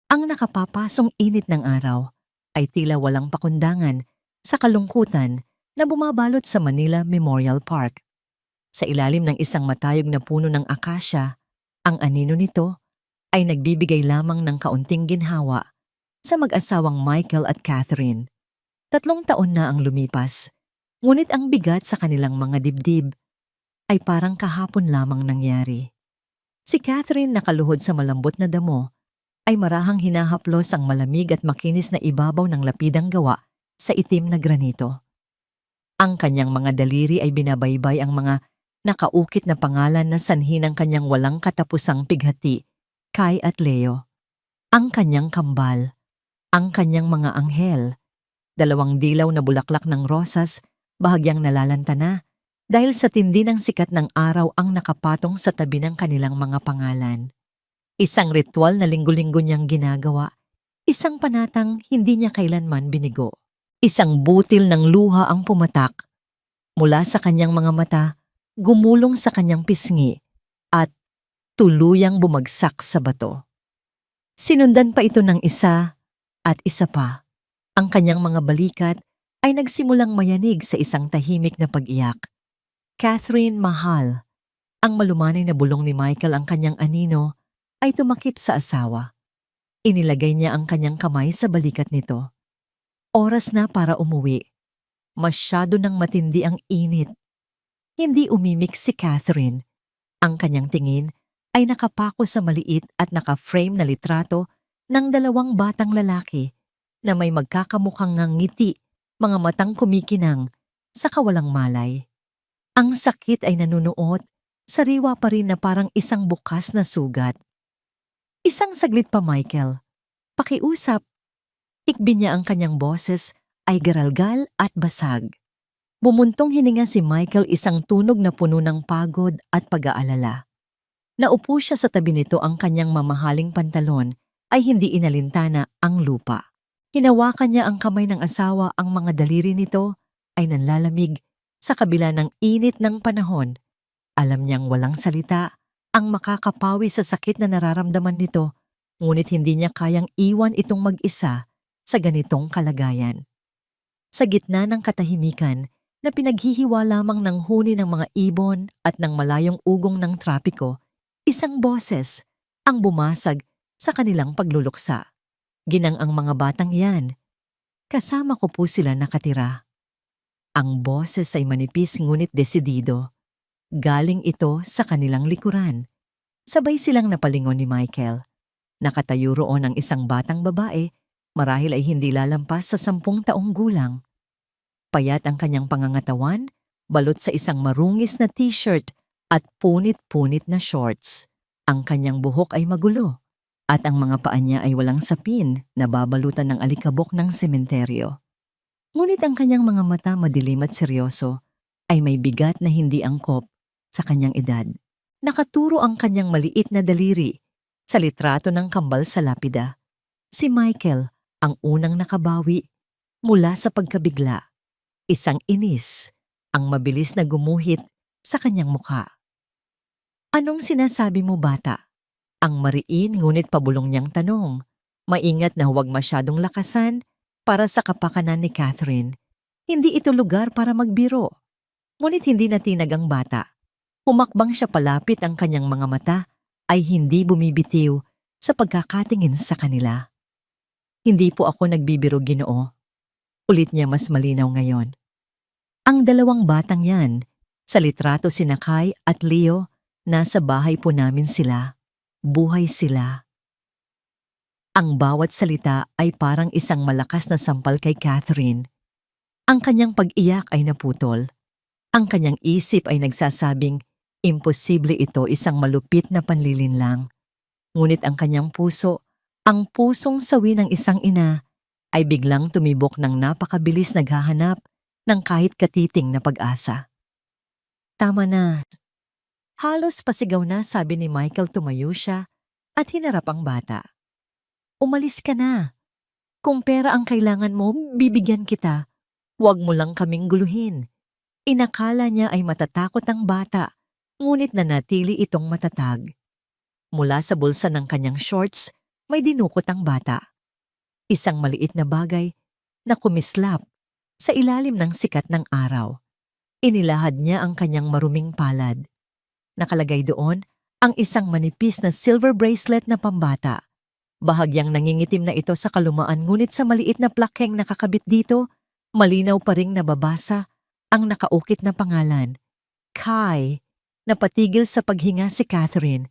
Ang nakapapasong init ng araw ay tila walang pakundangan sa kalungkutan na bumabalot sa Manila Memorial Park. Sa ilalim ng isang matayog na puno ng akasya, ang anino nito ay nagbibigay lamang ng kaunting ginhawa sa mag-asawang Michael at Catherine. 3 taon na ang lumipas, ngunit ang bigat sa kanilang mga dibdib ay parang kahapon lamang nangyari. Si Catherine nakaluhod sa malambot na damo ay marahang hinahaplos ang malamig at makinis na ibabaw ng lapidang gawa sa itim na granito. Ang kanyang mga daliri ay binabaybay ang mga nakaukit na pangalan na sanhi ng kanyang walang katapusang pighati, Kai at Leo. Ang kanyang kambal, ang kanyang mga anghel, 2 dilaw na bulaklak ng rosas, bahagyang nalalanta na dahil sa tindi ng sikat ng araw ang nakapatong sa tabi ng kanilang mga pangalan. Isang ritual na linggo-linggo niyang ginagawa, isang panatang hindi niya kailanman binigo. Isang butil ng luha ang pumatak mula sa kanyang mga mata, gumulong sa kanyang pisngi, at tuluyang bumagsak sa bato. Sinundan pa ito ng isa at isa pa. Ang kanyang mga balikat ay nagsimulang mayanig sa isang tahimik na pag-iyak. Catherine, mahal. Ang malumanay na bulong ni Michael ang kanyang anino ay tumakip sa asawa. Inilagay niya ang kanyang kamay sa balikat nito. Oras na para umuwi. Masyado nang matindi ang init. Hindi umimik si Catherine. Ang kanyang tingin ay nakapako sa maliit at naka-frame na litrato ng 2 batang lalaki na may magkakamukhang ngiti, mga matang kumikinang sa kawalang malay. Ang sakit ay nanunuot, sariwa pa rin na parang isang bukas na sugat. Isang saglit pa, Michael. Pakiusap. Ikbi niya ang kanyang boses ay garalgal at basag. Bumuntong hininga si Michael, isang tunog na puno ng pagod at pag-aalala. Naupo siya sa tabi nito, ang kanyang mamahaling pantalon ay hindi inalintana ang lupa. Hinawakan niya ang kamay ng asawa, ang mga daliri nito ay nanlalamig sa kabila ng init ng panahon. Alam niyang walang salita ang makakapawi sa sakit na nararamdaman nito, ngunit hindi niya kayang iwan itong mag-isa sa ganitong kalagayan. Sa gitna ng katahimikan na pinaghihiwa lamang ng huni ng mga ibon at ng malayong ugong ng trapiko, isang boses ang bumasag sa kanilang pagluluksa. Ginang ang mga batang yan. Kasama ko po sila nakatira. Ang boses ay manipis ngunit desidido. Galing ito sa kanilang likuran. Sabay silang napalingon ni Michael. Nakatayo roon ang isang batang babae, marahil ay hindi lalampas sa 10 taong gulang. Payat ang kanyang pangangatawan, balot sa isang marungis na t-shirt at punit-punit na shorts. Ang kanyang buhok ay magulo, at ang mga paa niya ay walang sapin na babalutan ng alikabok ng sementeryo. Ngunit ang kanyang mga mata, madilim at seryoso, ay may bigat na hindi angkop sa kanyang edad. Nakaturo ang kanyang maliit na daliri sa litrato ng kambal sa lapida. Si Michael ang unang nakabawi mula sa pagkabigla. Isang inis ang mabilis na gumuhit sa kanyang mukha. Anong sinasabi mo, bata? Ang mariin ngunit pabulong niyang tanong. Maingat na huwag masyadong lakasan para sa kapakanan ni Catherine. Hindi ito lugar para magbiro. Ngunit hindi natinag ang bata. Humakbang siya palapit, ang kanyang mga mata ay hindi bumibitiw sa pagkakatingin sa kanila. Hindi po ako nagbibiro, Ginoo. Ulit niya mas malinaw ngayon. Ang 2 batang yan, sa litrato sina Kai at Leo, nasa bahay po namin sila. Buhay sila. Ang bawat salita ay parang isang malakas na sampal kay Catherine. Ang kanyang pag-iyak ay naputol. Ang kanyang isip ay nagsasabing, imposible ito, isang malupit na panlilinlang. Ngunit ang kanyang puso, ang pusong sawi ng isang ina, ay biglang tumibok ng napakabilis, naghahanap ng kahit katiting na pag-asa. Tama na. Halos pasigaw na, sabi ni Michael. Tumayo siya at hinarap ang bata. Umalis ka na. Kung pera ang kailangan mo, bibigyan kita. Huwag mo lang kaming guluhin. Inakala niya ay matatakot ang bata, ngunit nanatili itong matatag. Mula sa bulsa ng kanyang shorts may dinukot ang bata. Isang maliit na bagay na kumislap sa ilalim ng sikat ng araw. Inilahad niya ang kanyang maruming palad. Nakalagay doon ang isang manipis na silver bracelet na pambata. Bahagyang nangingitim na ito sa kalumaan, ngunit sa maliit na plakheng nakakabit dito, malinaw pa ring nababasa ang nakaukit na pangalan. Kai. Napatigil sa paghinga si Catherine.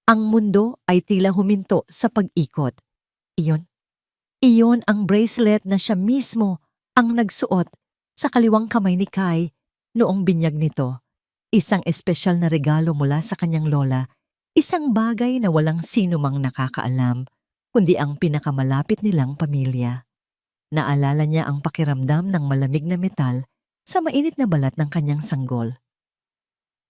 Ang mundo ay tila huminto sa pag-ikot. Iyon ang bracelet na siya mismo ang nagsuot sa kaliwang kamay ni Kai noong binyag nito. Isang espesyal na regalo mula sa kanyang lola, isang bagay na walang sino mang nakakaalam, kundi ang pinakamalapit nilang pamilya. Naalala niya ang pakiramdam ng malamig na metal sa mainit na balat ng kanyang sanggol.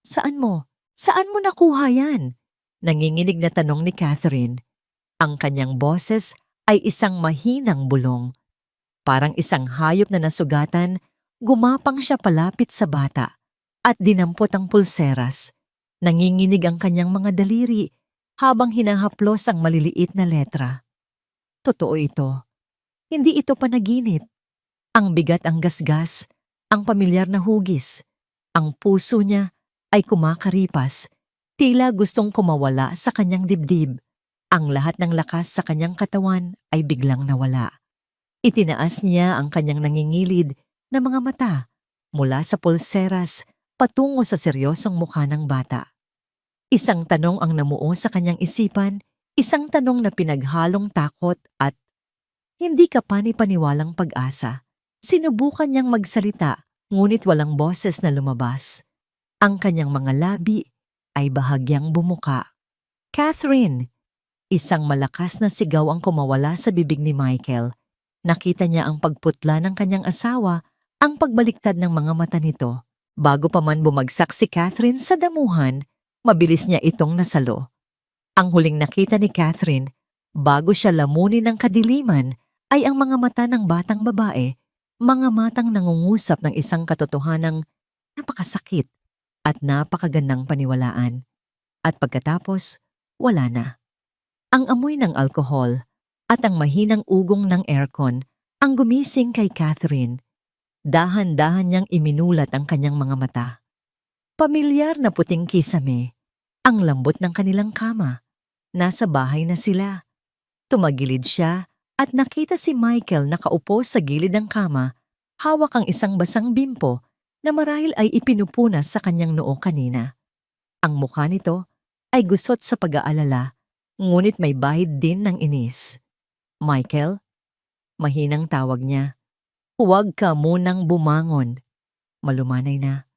Saan mo? Saan mo nakuha yan? Nanginginig na tanong ni Catherine. Ang kanyang boses ay isang mahinang bulong. Parang isang hayop na nasugatan, gumapang siya palapit sa bata at dinampot ang pulseras. Nanginginig ang kanyang mga daliri habang hinahaplos ang maliliit na letra. Totoo ito. Hindi ito panaginip. Ang bigat ang gasgas, ang pamilyar na hugis. Ang puso niya ay kumakaripas, tila gustong kumawala sa kanyang dibdib. Ang lahat ng lakas sa kanyang katawan ay biglang nawala. Itinaas niya ang kanyang nangingilid na mga mata mula sa pulseras patungo sa seryosong mukha ng bata. Isang tanong ang namuo sa kanyang isipan, isang tanong na pinaghalong takot at hindi kapani-paniwalang pag-asa. Sinubukan niyang magsalita, ngunit walang boses na lumabas. Ang kanyang mga labi ay bahagyang bumuka. Catherine! Isang malakas na sigaw ang kumawala sa bibig ni Michael. Nakita niya ang pagputla ng kanyang asawa, ang pagbaliktad ng mga mata nito. Bago pa man bumagsak si Catherine sa damuhan, mabilis niya itong nasalo. Ang huling nakita ni Catherine, bago siya lamunin ng kadiliman, ay ang mga mata ng batang babae, mga matang nangungusap ng isang katotohanang napakasakit at napakagandang paniwalaan. At pagkatapos, wala na. Ang amoy ng alkohol at ang mahinang ugong ng aircon ang gumising kay Catherine. Dahan-dahan niyang iminulat ang kanyang mga mata. Pamilyar na puting kisame, ang lambot ng kanilang kama. Nasa bahay na sila. Tumagilid siya at nakita si Michael nakaupo sa gilid ng kama, hawak ang isang basang bimpo na marahil ay ipinupunas sa kanyang noo kanina. Ang mukha nito ay gusot sa pag-aalala, ngunit may bahid din ng inis. Michael? Mahinang tawag niya. Huwag ka munang bumangon. Malumanay na.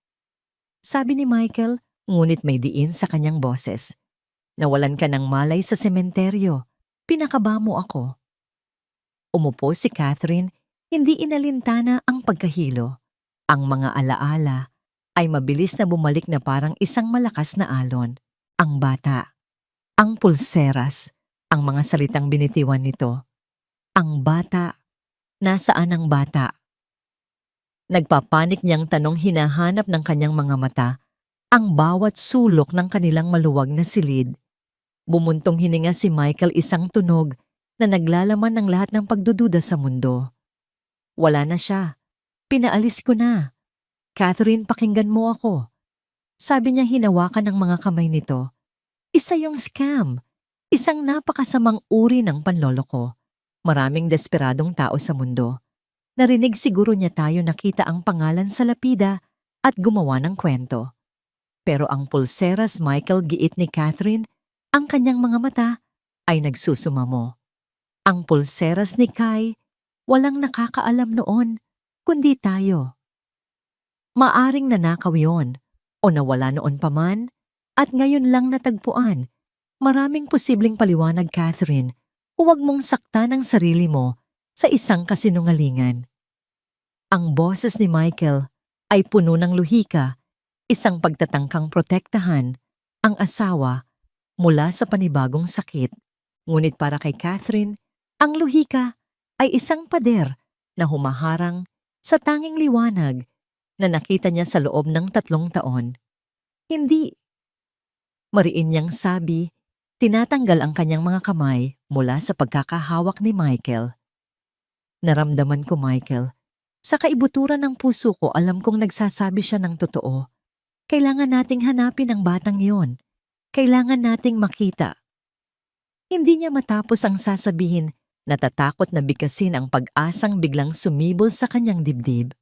Sabi ni Michael, ngunit may diin sa kanyang boses. Nawalan ka ng malay sa sementeryo. Pinakaba mo ako. Umupo si Catherine, hindi inalintana ang pagkahilo. Ang mga alaala ay mabilis na bumalik na parang isang malakas na alon. Ang bata, ang pulseras, ang mga salitang binitiwan nito. Ang bata, nasaan ang bata? Nagpapanik niyang tanong hinahanap ng kanyang mga mata, ang bawat sulok ng kanilang maluwag na silid. Bumuntong hininga si Michael, isang tunog na naglalaman ng lahat ng pagdududa sa mundo. Wala na siya. Pinaalis ko na. Catherine, pakinggan mo ako. Sabi niya hinawakan ng mga kamay nito. Isa yung scam. Isang napakasamang uri ng panloloko. Maraming desperadong tao sa mundo. Narinig siguro niya tayo nakita ang pangalan sa lapida at gumawa ng kwento. Pero ang pulseras, Michael, giit ni Catherine, ang kanyang mga mata ay nagsusumamo. Ang pulseras ni Kai, walang nakakaalam noon, kundi tayo. Maaring nanakaw yon, o nawala noon pa man, at ngayon lang natagpuan. Maraming posibleng paliwanag, Catherine. Huwag mong saktan ang sarili mo sa isang kasinungalingan. Ang boses ni Michael ay puno ng luhika, isang pagtatangkang protektahan ang asawa mula sa panibagong sakit. Ngunit para kay Catherine, ang luhika ay isang pader na humaharang sa tanging liwanag na nakita niya sa loob ng 3 taon. Hindi. Mariin niyang sabi, Tinatanggal ang kanyang mga kamay mula sa pagkakahawak ni Michael. Naramdaman ko, Michael. Sa kaibuturan ng puso ko, alam kong nagsasabi siya ng totoo. Kailangan nating hanapin ang batang yon. Kailangan nating makita. Hindi niya matapos ang sasabihin, natatakot na bigkasin ang pag-asang biglang sumibol sa kanyang dibdib.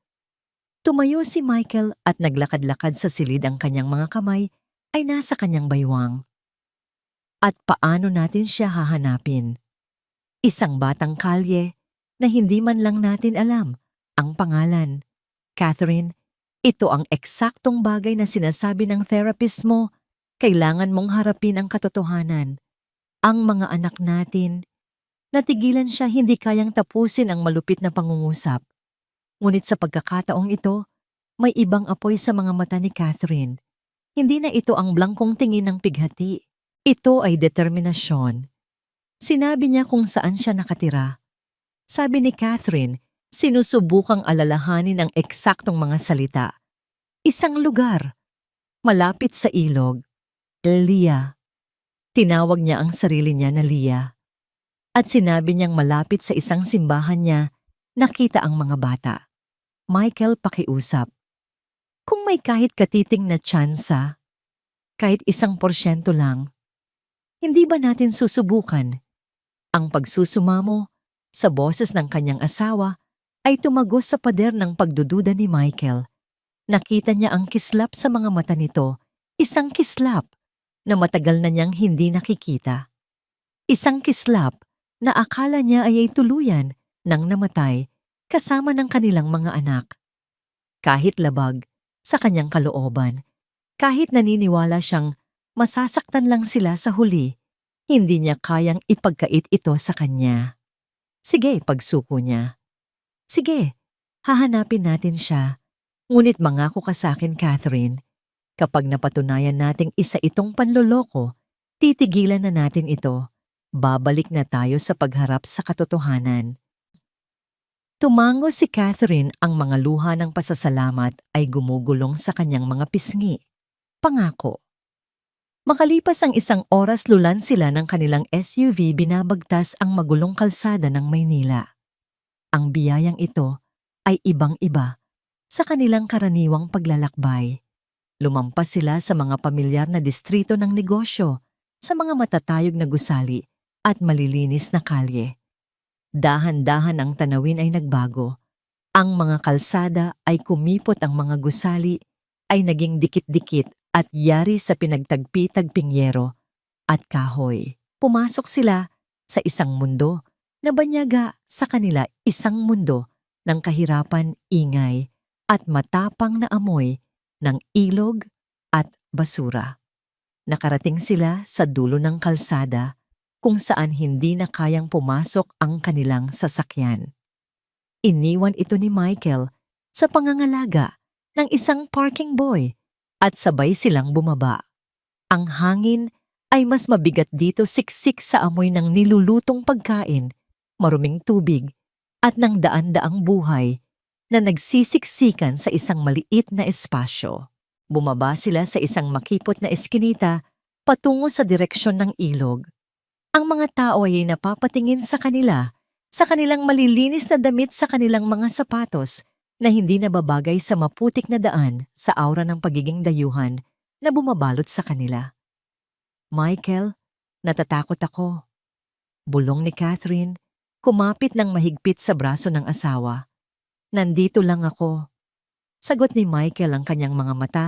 Tumayo si Michael at naglakad-lakad sa silid, ang kanyang mga kamay ay nasa kanyang baywang. At paano natin siya hahanapin? Isang batang kalye na hindi man lang natin alam ang pangalan. Catherine, ito ang eksaktong bagay na sinasabi ng therapist mo. Kailangan mong harapin ang katotohanan. Ang mga anak natin, natigilan siya, hindi kayang tapusin ang malupit na pangungusap. Ngunit sa pagkakataong ito, may ibang apoy sa mga mata ni Catherine. Hindi na ito ang blangkong tingin ng pighati. Ito ay determinasyon. Sinabi niya kung saan siya nakatira. Sabi ni Catherine, sinusubukang alalahanin ang eksaktong mga salita. Isang lugar, malapit sa ilog. Leah. Tinawag niya ang sarili niya na Leah. At sinabi niyang malapit sa isang simbahan niya, nakita ang mga bata. Michael, pakiusap. Kung may kahit katiting na tsansa, kahit 1% lang, hindi ba natin susubukan? Ang pagsusumamo sa boses ng kanyang asawa ay tumagos sa pader ng pagdududa ni Michael. Nakita niya ang kislap sa mga mata nito, isang kislap na matagal na niyang hindi nakikita. Isang kislap na akala niya ay tuluyan nang namatay kasama ng kanilang mga anak. Kahit labag sa kanyang kalooban, kahit naniniwala siyang masasaktan lang sila sa huli, hindi niya kayang ipagkait ito sa kanya. Sige, pagsuko niya. Sige, hahanapin natin siya. Ngunit mangako ka sa akin, Catherine, kapag napatunayan nating isa itong panloloko, titigilan na natin ito. Babalik na tayo sa pagharap sa katotohanan. Tumango si Catherine, ang mga luha ng pasasalamat ay gumugulong sa kanyang mga pisngi. Pangako. Makalipas ang 1 oras, lulan sila ng kanilang SUV, binabagtas ang magulong kalsada ng Maynila. Ang biyayang ito ay ibang-iba sa kanilang karaniwang paglalakbay. Lumampas sila sa mga pamilyar na distrito ng negosyo, sa mga matatayog na gusali at malilinis na kalye. Dahan-dahan ang tanawin ay nagbago. Ang mga kalsada ay kumipot, ang mga gusali ay naging dikit-dikit at yari sa pinagtagpi-tagping yero at kahoy. Pumasok sila sa isang mundo na banyaga sa kanila, isang mundo ng kahirapan, ingay at matapang na amoy ng ilog at basura. Nakarating sila sa dulo ng kalsada kung saan hindi na kayang pumasok ang kanilang sasakyan. Iniwan ito ni Michael sa pangangalaga ng isang parking boy at sabay silang bumaba. Ang hangin ay mas mabigat dito, siksik sa amoy ng nilulutong pagkain, maruming tubig at ng daan-daang buhay na nagsisiksikan sa isang maliit na espasyo. Bumaba sila sa isang makipot na eskinita patungo sa direksyon ng ilog. Ang mga tao ay napapatingin sa kanila, sa kanilang malilinis na damit, sa kanilang mga sapatos na hindi nababagay sa maputik na daan, sa aura ng pagiging dayuhan na bumabalot sa kanila. Michael, natatakot ako. Bulong ni Catherine, kumapit ng mahigpit sa braso ng asawa. Nandito lang ako. Sagot ni Michael, ang kanyang mga mata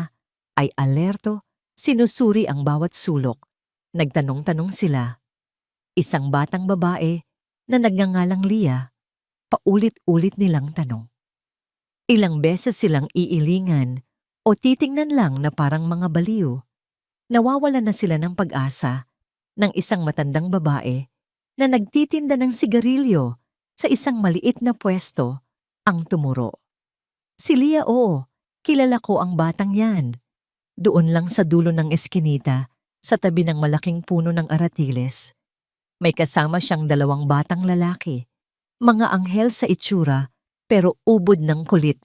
ay alerto, sinusuri ang bawat sulok. Nagtanong-tanong sila. Isang batang babae na nagngangalang Leah, paulit-ulit nilang tanong. Ilang beses silang iilingan o titingnan lang na parang mga baliw. Nawawala na sila ng pag-asa ng isang matandang babae na nagtitinda ng sigarilyo sa isang maliit na pwesto ang tumuro. Si Leah, oo, kilala ko ang batang yan. Doon lang sa dulo ng eskinita, sa tabi ng malaking puno ng aratiles. May kasama siyang 2 batang lalaki. Mga anghel sa itsura, pero ubod ng kulit.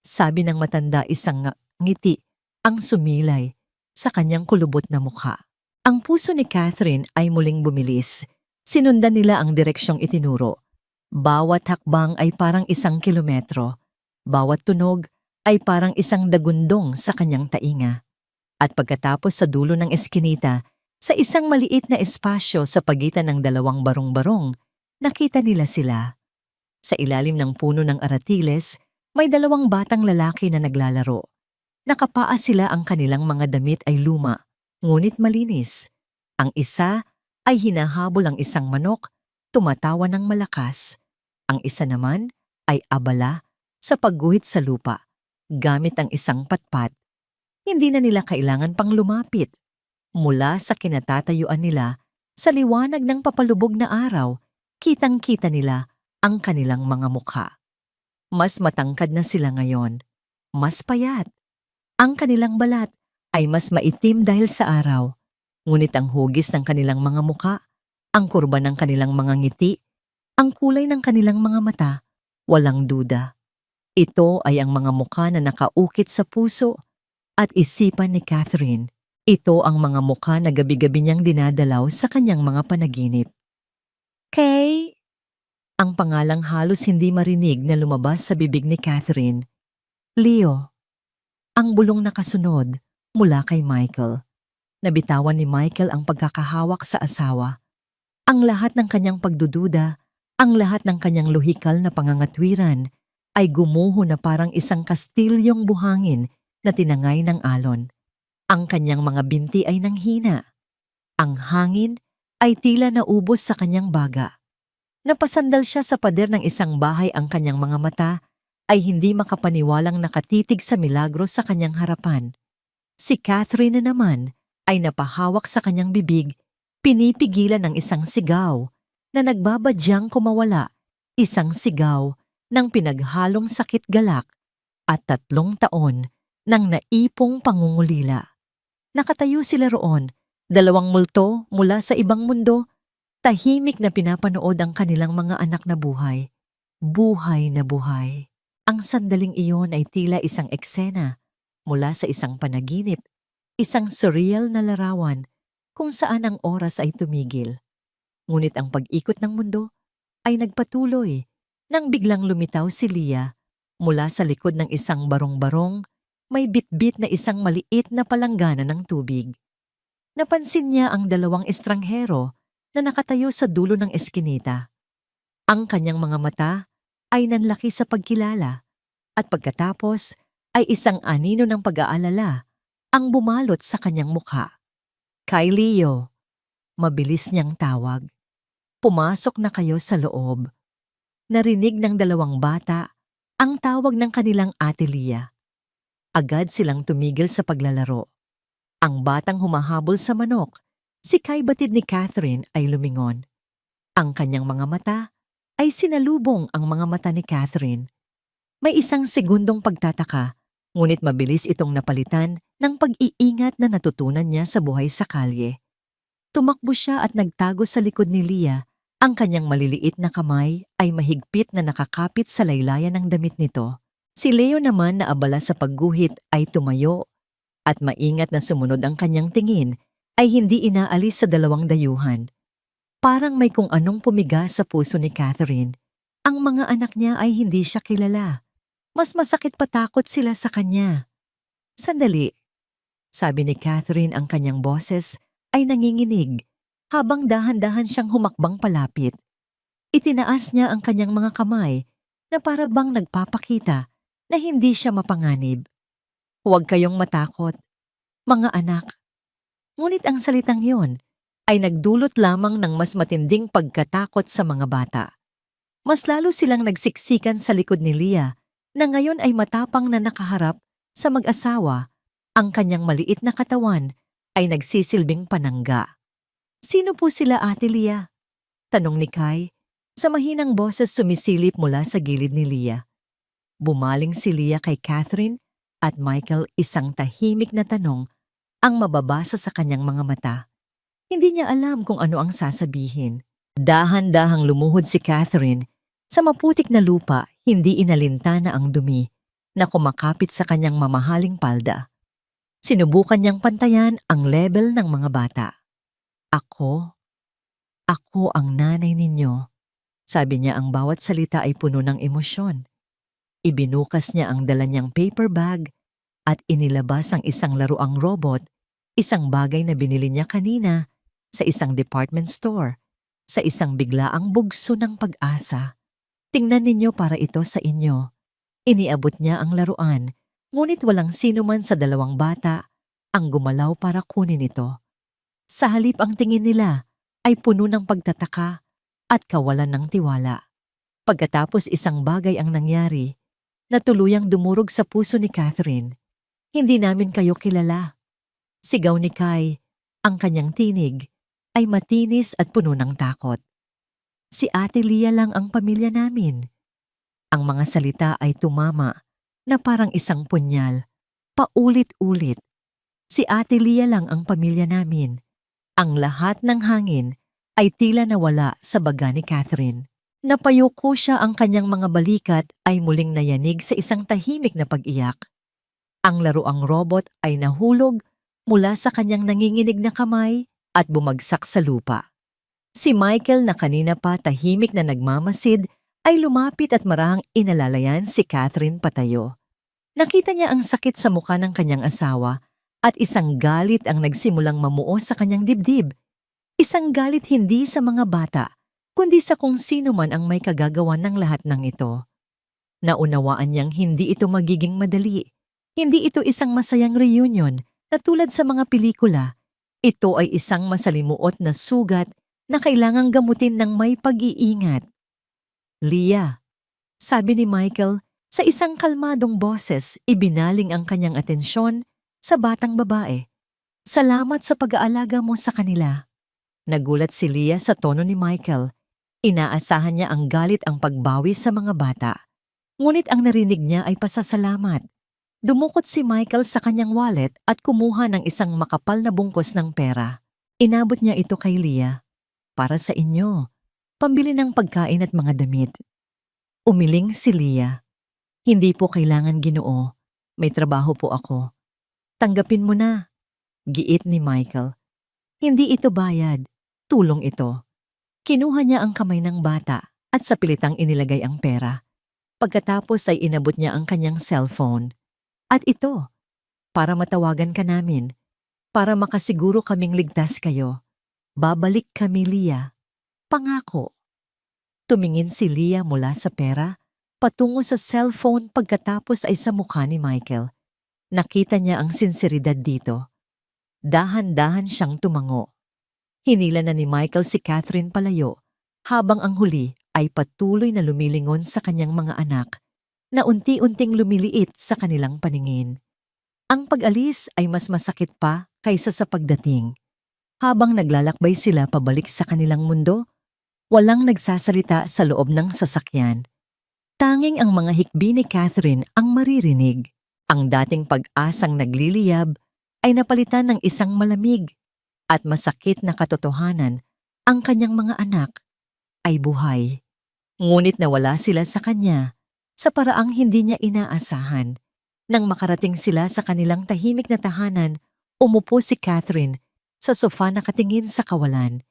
Sabi ng matanda, isang ngiti ang sumilay sa kanyang kulubot na mukha. Ang puso ni Catherine ay muling bumilis. Sinundan nila ang direksyong itinuro. Bawat hakbang ay parang 1 kilometro. Bawat tunog ay parang isang dagundong sa kanyang tainga. At pagkatapos sa dulo ng eskinita, sa isang maliit na espasyo sa pagitan ng dalawang barong-barong, nakita nila sila. Sa ilalim ng puno ng aratiles, may 2 batang lalaki na naglalaro. Nakapaa sila, ang kanilang mga damit ay luma, ngunit malinis. Ang isa ay hinahabol ang isang manok, tumatawa ng malakas. Ang isa naman ay abala sa pagguhit sa lupa, gamit ang isang patpat. Hindi na nila kailangan pang lumapit. Mula sa kinatatayuan nila, sa liwanag ng papalubog na araw, kitang-kita nila ang kanilang mga mukha. Mas matangkad na sila ngayon, mas payat. Ang kanilang balat ay mas maitim dahil sa araw, ngunit ang hugis ng kanilang mga mukha, ang kurba ng kanilang mga ngiti, ang kulay ng kanilang mga mata, walang duda. Ito ay ang mga mukha na nakaukit sa puso at isipan ni Catherine. Ito ang mga mukha na gabi-gabi niyang dinadalaw sa kanyang mga panaginip. Kay, ang pangalang halos hindi marinig na lumabas sa bibig ni Catherine. Leo. Ang bulong nakasunod mula kay Michael. Nabitawan ni Michael ang pagkakahawak sa asawa. Ang lahat ng kanyang pagdududa, ang lahat ng kanyang lohikal na pangangatwiran ay gumuho na parang isang kastilyong buhangin na tinangay ng alon. Ang kanyang mga binti ay nanghina. Ang hangin ay tila naubos sa kanyang baga. Napasandal siya sa pader ng isang bahay, ang kanyang mga mata ay hindi makapaniwalang nakatitig sa milagro sa kanyang harapan. Si Catherine na naman ay napahawak sa kanyang bibig, pinipigilan ng isang sigaw na nagbabadyang kumawala, isang sigaw ng pinaghalong sakit galak at 3 taon ng naipong pangungulila. Nakatayo sila roon, 2 multo mula sa ibang mundo, tahimik na pinapanood ang kanilang mga anak na buhay. Buhay na buhay. Ang sandaling iyon ay tila isang eksena mula sa isang panaginip, isang surreal na larawan kung saan ang oras ay tumigil. Ngunit ang pag-ikot ng mundo ay nagpatuloy nang biglang lumitaw si Leah mula sa likod ng isang barong-barong, may bitbit na isang maliit na palanggana ng tubig. Napansin niya ang 2 estranghero na nakatayo sa dulo ng eskinita. Ang kanyang mga mata ay nanlaki sa pagkilala at pagkatapos ay isang anino ng pag-aalala ang bumalot sa kanyang mukha. Kay Leo, mabilis niyang tawag. Pumasok na kayo sa loob. Narinig ng 2 bata ang tawag ng kanilang ate Leah. Agad silang tumigil sa paglalaro. Ang batang humahabol sa manok, si Kay, batid ni Catherine, ay lumingon. Ang kanyang mga mata ay sinalubong ang mga mata ni Catherine. May isang segundong pagtataka, ngunit mabilis itong napalitan ng pag-iingat na natutunan niya sa buhay sa kalye. Tumakbo siya at nagtago sa likod ni Leah. Ang kanyang maliliit na kamay ay mahigpit na nakakapit sa laylayan ng damit nito. Si Leo naman, na abala sa pagguhit, ay tumayo at maingat na sumunod. Ang kanyang tingin ay hindi inaalis sa 2 dayuhan. Parang may kung anong pumiga sa puso ni Catherine. Ang mga anak niya ay hindi siya kilala. Mas masakit pa takot sila sa kanya. Sandali, sabi ni Catherine, ang kanyang boses ay nanginginig habang dahan-dahan siyang humakbang palapit. Itinaas niya ang kanyang mga kamay na para bang nagpapakita na hindi siya mapanganib. Huwag kayong matakot, mga anak. Ngunit ang salitang yon ay nagdulot lamang ng mas matinding pagkatakot sa mga bata. Mas lalo silang nagsiksikan sa likod ni Leah, na ngayon ay matapang na nakaharap sa mag-asawa. Ang kanyang maliit na katawan ay nagsisilbing panangga. Sino po sila, Ate Leah? Tanong ni Kay, sa mahinang boses sumisilip mula sa gilid ni Leah. Bumaling si Leah kay Catherine at Michael, isang tahimik na tanong ang mababasa sa kanyang mga mata. Hindi niya alam kung ano ang sasabihin. Dahan-dahang lumuhod si Catherine. Sa maputik na lupa, hindi inalintana ang dumi na kumakapit sa kanyang mamahaling palda. Sinubukan niyang pantayan ang level ng mga bata. Ako, ako ang nanay ninyo. Sabi niya ang bawat salita ay puno ng emosyon. Ibinukas niya ang dala niyang paper bag at inilabas ang isang laruang robot, isang bagay na binili niya kanina sa isang department store, sa isang biglaang bugso ng pag-asa. Tingnan ninyo para ito sa inyo. Iniabot niya ang laruan, ngunit walang sino man sa dalawang bata ang gumalaw para kunin ito. Sa halip ang tingin nila ay puno ng pagtataka at kawalan ng tiwala. Pagkatapos isang bagay ang nangyari na tuluyang dumurog sa puso ni Catherine. Hindi namin kayo kilala. Sigaw ni Kai, ang kanyang tinig ay matinis at puno ng takot. Si Ate Lia lang ang pamilya namin. Ang mga salita ay tumama na parang isang punyal, paulit-ulit. Si Ate Lia lang ang pamilya namin. Ang lahat ng hangin ay tila nawala sa baga ni Catherine. Napayuko siya, ang kanyang mga balikat ay muling nayanig sa isang tahimik na pag-iyak. Ang laruang robot ay nahulog mula sa kanyang nanginginig na kamay at bumagsak sa lupa. Si Michael na kanina pa tahimik na nagmamasid ay lumapit at marahang inalalayan si Catherine patayo. Nakita niya ang sakit sa mukha ng kanyang asawa at isang galit ang nagsimulang mamuo sa kanyang dibdib. Isang galit hindi sa mga bata, kundi sa kung sino man ang may kagagawan ng lahat ng ito. Naunawaan niyang hindi ito magiging madali. Hindi ito isang masayang reunion na tulad sa mga pelikula. Ito ay isang masalimuot na sugat na kailangang gamutin ng may pag-iingat. Lia, sabi ni Michael, sa isang kalmadong boses, ibinaling ang kanyang atensyon sa batang babae. Salamat sa pag-aalaga mo sa kanila. Nagulat si Lia sa tono ni Michael. Inaasahan niya ang galit, ang pagbawi sa mga bata. Ngunit ang narinig niya ay pasasalamat. Dumukot si Michael sa kanyang wallet at kumuha ng isang makapal na bungkos ng pera. Inabot niya ito kay Lia. Para sa inyo, pambili ng pagkain at mga damit. Umiling si Lia. Hindi po kailangan, Ginoo. May trabaho po ako. Tanggapin mo na. Giit ni Michael. Hindi ito bayad. Tulong ito. Kinuha niya ang kamay ng bata at sa pilitang inilagay ang pera. Pagkatapos ay inabot niya ang kanyang cellphone. At ito, para matawagan ka namin, para makasiguro kaming ligtas kayo. Babalik kami, Lia. Pangako. Tumingin si Lia mula sa pera, patungo sa cellphone, pagkatapos ay sa mukha ni Michael. Nakita niya ang sinseridad dito. Dahan-dahan siyang tumango. Hinila na ni Michael si Catherine palayo, habang ang huli ay patuloy na lumilingon sa kanyang mga anak na unti-unting lumiliit sa kanilang paningin. Ang pag-alis ay mas masakit pa kaysa sa pagdating. Habang naglalakbay sila pabalik sa kanilang mundo, walang nagsasalita sa loob ng sasakyan. Tanging ang mga hikbi ni Catherine ang maririnig. Ang dating pag-asang nagliliyab ay napalitan ng isang malamig at masakit na katotohanan. Ang kanyang mga anak ay buhay. Ngunit nawala sila sa kanya sa paraang hindi niya inaasahan. Nang makarating sila sa kanilang tahimik na tahanan, umupo si Catherine sa sofa nakatingin sa kawalan.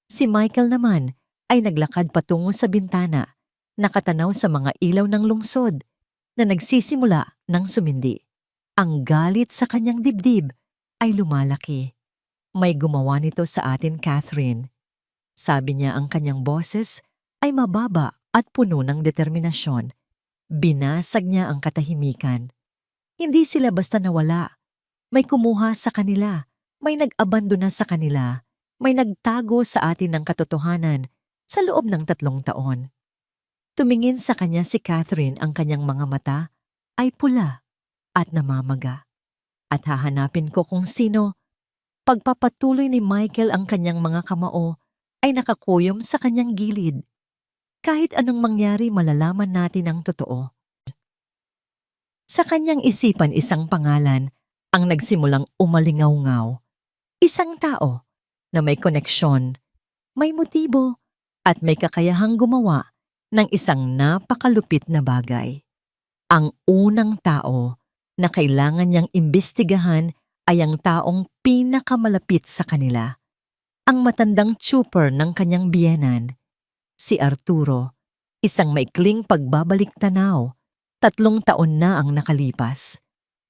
Si Michael naman ay naglakad patungo sa bintana, nakatanaw sa mga ilaw ng lungsod na nagsisimula ng sumindi. Ang galit sa kanyang dibdib ay lumalaki. May gumawa nito sa atin, Catherine. Sabi niya, ang kanyang boses ay mababa at puno ng determinasyon. Binasag niya ang katahimikan. Hindi sila basta nawala. May kumuha sa kanila. May nag-abandona sa kanila. May nagtago sa atin ng katotohanan sa loob ng 3 taon. Tumingin sa kanya si Catherine, ang kanyang mga mata ay pula at namamaga. At hahanapin ko kung sino. Pagpapatuloy ni Michael, ang kanyang mga kamao ay nakakuyom sa kanyang gilid. Kahit anong mangyari, malalaman natin ang totoo. Sa kanyang isipan, isang pangalan ang nagsimulang umalingaw-ngaw. Isang tao na may koneksyon, may motibo, at may kakayahang gumawa ng isang napakalupit na bagay. Ang unang tao na kailangan niyang imbestigahan ay ang taong pinakamalapit sa kanila. ang matandang tutor ng kanyang biyenan, si Arturo, isang maikling pagbabalik-tanaw. 3 taon na ang nakalipas.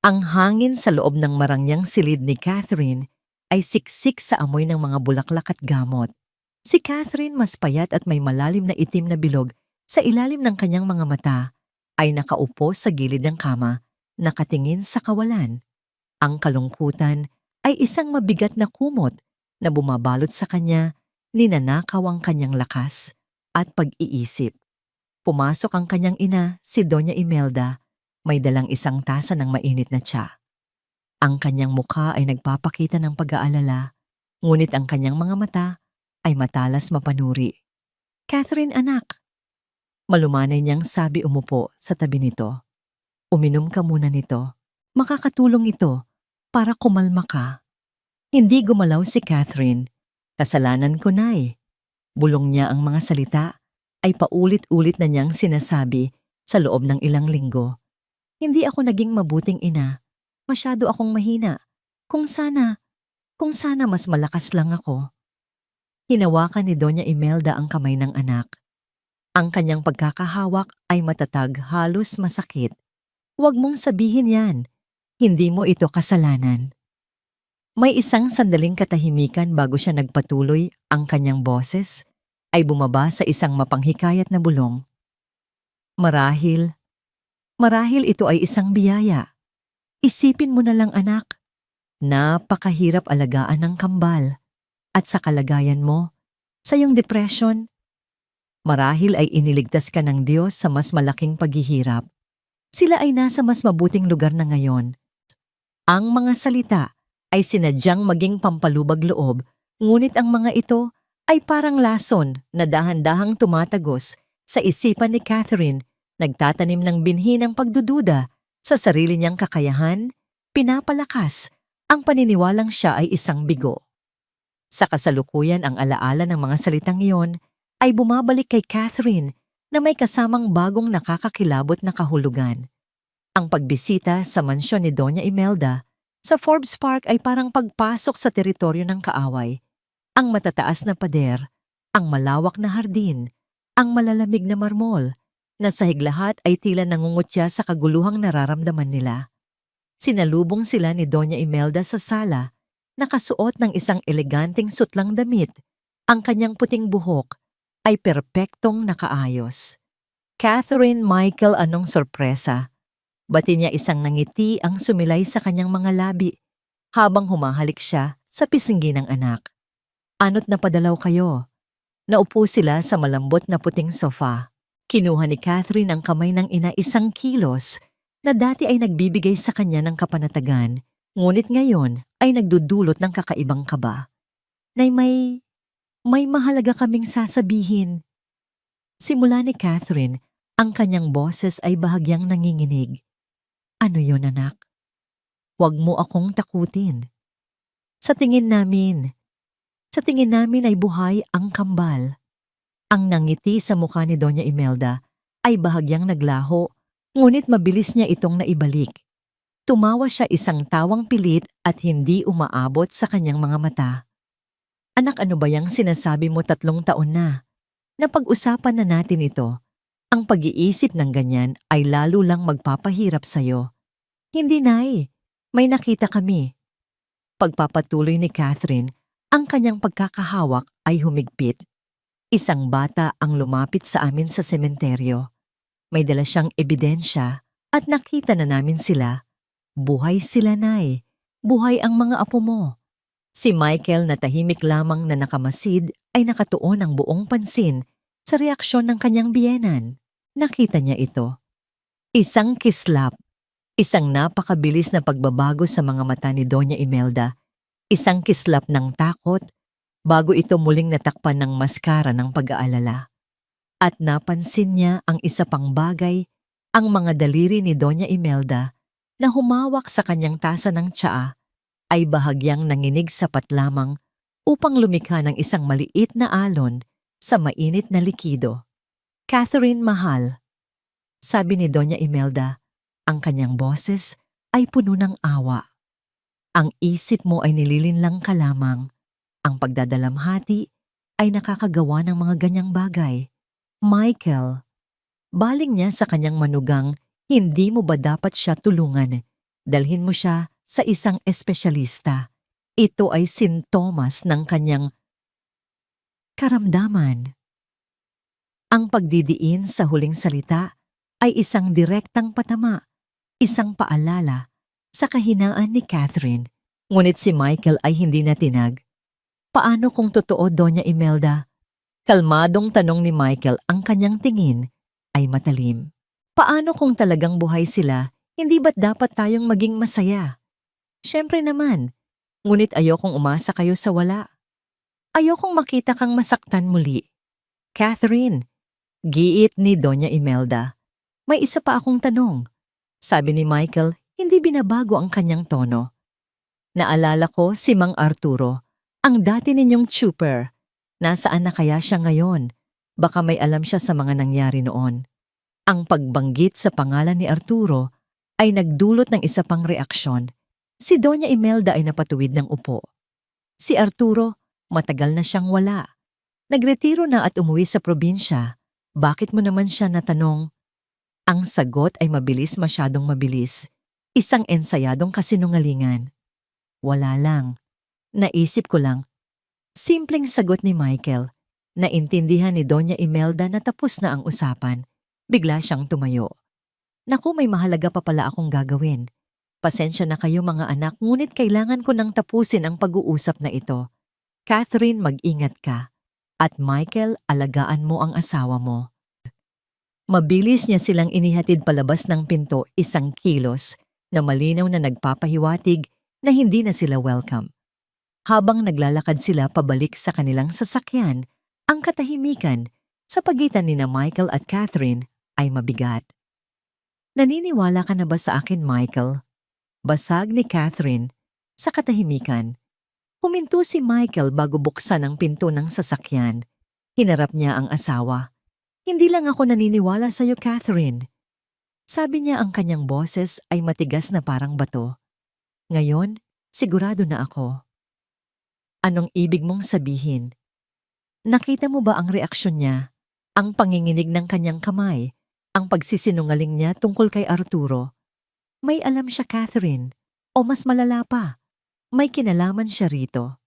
Ang hangin sa loob ng marangyang silid ni Catherine ay siksik sa amoy ng mga bulaklak at gamot. Si Catherine, mas payat at may malalim na itim na bilog sa ilalim ng kanyang mga mata, ay nakaupo sa gilid ng kama, nakatingin sa kawalan. Ang kalungkutan ay isang mabigat na kumot na bumabalot sa kanya, ninanakaw ang kanyang lakas at pag-iisip. Pumasok ang kanyang ina, si Doña Imelda, may dalang isang tasa ng mainit na tsa. Ang kanyang mukha ay nagpapakita ng pag-aalala, ngunit ang kanyang mga mata ay matalas mapanuri. "Catherine, anak," malumanay niyang sabi umupo sa tabi nito. "Uminom ka muna nito. Makakatulong ito para kumalma ka." Hindi gumalaw si Catherine. "Kasalanan ko, Nay." Bulong niya ang mga salita ay paulit-ulit na niyang sinasabi sa loob ng ilang linggo. "Hindi ako naging mabuting ina. Masyado akong mahina. Kung sana mas malakas lang ako." Hinawakan ni Doña Imelda ang kamay ng anak. Ang kanyang pagkakahawak ay matatag, halos masakit. "Huwag mong sabihin yan. Hindi mo ito kasalanan." May isang sandaling katahimikan bago siya nagpatuloy. Ang kanyang boses ay bumaba sa isang mapanghikayat na bulong. Marahil ito ay isang biyaya. Isipin mo na lang, anak. Napakahirap alagaan ng kambal. At sa kalagayan mo, sa iyong depression, marahil ay iniligtas ka ng Diyos sa mas malaking paghihirap. Sila ay nasa mas mabuting lugar na ngayon. Ang mga salita ay sinadyang maging pampalubag loob, ngunit ang mga ito ay parang lason na dahan-dahang tumatagos sa isipan ni Catherine, nagtatanim ng binhi ng pagdududa sa sarili niyang kakayahan, pinapalakas ang paniniwalang siya ay isang bigo. Sa kasalukuyan, ang alaala ng mga salitang iyon ay bumabalik kay Catherine na may kasamang bagong nakakakilabot na kahulugan. Ang pagbisita sa mansyon ni Doña Imelda sa Forbes Park ay parang pagpasok sa teritoryo ng kaaway. Ang matataas na pader, ang malawak na hardin, ang malalamig na marmol, na sahig lahat ay tila nangungutya sa kaguluhang nararamdaman nila. Sinalubong sila ni Doña Imelda sa sala, nakasuot ng isang eleganteng sutlang damit. Ang kanyang puting buhok ay perpektong nakaayos. "Catherine, Michael, anong sorpresa?" Bati niya, isang nangiti ang sumilay sa kanyang mga labi habang humahalik siya sa pisngi ng anak. "Ano't napadalaw kayo?" Naupo sila sa malambot na puting sofa. Kinuha ni Catherine ang kamay ng ina, isang kilos na dati ay nagbibigay sa kanya ng kapanatagan, ngunit ngayon ay nagdudulot ng kakaibang kaba. "Nay, may mahalaga kaming sasabihin." Simula ni Catherine, ang kanyang boses ay bahagyang nanginginig. "Ano yon, anak? Huwag mo akong takutin. Sa tingin namin ay buhay ang kambal." Ang nangiti sa mukha ni Doña Imelda ay bahagyang naglaho, ngunit mabilis niya itong naibalik. Tumawa siya, isang tawang pilit at hindi umaabot sa kanyang mga mata. "Anak, ano ba yang sinasabi mo? 3 taon na. Napag-usapan na natin ito. Ang pag-iisip ng ganyan ay lalo lang magpapahirap sa'yo." "Hindi, Nay. May nakita kami." Pagpapatuloy ni Catherine, ang kanyang pagkakahawak ay humigpit. "Isang bata ang lumapit sa amin sa sementeryo. May dala siyang ebidensya at nakita na namin sila. Buhay sila, Nay. Buhay ang mga apo mo." Si Michael, na tahimik lamang na nakamasid, ay nakatuon ng buong pansin sa reaksyon ng kanyang biyenan. Nakita niya ito. Isang kislap, isang napakabilis na pagbabago sa mga mata ni Doña Imelda, isang kislap ng takot bago ito muling natakpan ng maskara ng pag-aalala. At napansin niya ang isa pang bagay, ang mga daliri ni Doña Imelda na humawak sa kanyang tasa ng tsaa ay bahagyang nanginig sapat lamang upang lumikha ng isang maliit na alon sa mainit na likido. "Catherine, mahal," sabi ni Doña Imelda, ang kanyang boses ay puno ng awa. "Ang isip mo ay nililinlang ka lamang. Ang pagdadalamhati ay nakakagawa ng mga ganyang bagay. Michael, baling niya sa kanyang manugang, hindi mo ba dapat siya tulungan? Dalhin mo siya sa isang espesyalista. Ito ay sintomas ng kanyang karamdaman. Ang pagdidiin sa huling salita ay isang direktang patama, isang paalala sa kahinaan ni Catherine. Ngunit si Michael ay hindi natinag. Paano kung totoo, Doña Imelda? Kalmadong tanong ni Michael, ang kanyang tingin ay matalim. Paano kung talagang buhay sila, hindi ba't dapat tayong maging masaya? Siyempre naman, ngunit ayokong umasa kayo sa wala. Ayokong makita kang masaktan muli. Catherine, giit ni Doña Imelda. May isa pa akong tanong. Sabi ni Michael, hindi binabago ang kanyang tono. Naalala ko si Mang Arturo, ang dati ninyong trooper. Nasaan na kaya siya ngayon? Baka may alam siya sa mga nangyari noon. Ang pagbanggit sa pangalan ni Arturo ay nagdulot ng isa pang reaksyon. Si Doña Imelda ay napatuwid ng upo. Si Arturo, matagal na siyang wala. Nagretiro na at umuwi sa probinsya. Bakit mo naman siya natanong? Ang sagot ay masyadong mabilis. Isang ensayadong kasinungalingan. Wala lang. Naisip ko lang. Simpleng sagot ni Michael. Naintindihan ni Doña Imelda na tapos na ang usapan. Bigla siyang tumayo. Naku, may mahalaga pa pala akong gagawin. Pasensya na kayo mga anak, ngunit kailangan ko nang tapusin ang pag-uusap na ito. Catherine, mag-ingat ka. At Michael, alagaan mo ang asawa mo. Mabilis niya silang inihatid palabas ng pinto, isang kilos na malinaw na nagpapahiwatig na hindi na sila welcome. Habang naglalakad sila pabalik sa kanilang sasakyan, ang katahimikan sa pagitan nina Michael at Catherine ay mabigat. Naniniwala ka na ba sa akin, Michael? Basag ni Catherine sa katahimikan. Huminto si Michael bago buksan ang pinto ng sasakyan. Hinarap niya ang asawa. Hindi lang ako naniniwala sa iyo, Catherine. Sabi niya, ang kanyang boses ay matigas na parang bato. Ngayon, sigurado na ako. Anong ibig mong sabihin? Nakita mo ba ang reaksyon niya? Ang panginginig ng kanyang kamay, ang pagsisinungaling niya tungkol kay Arturo. May alam siya, Catherine, o mas malala pa, may kinalaman siya rito.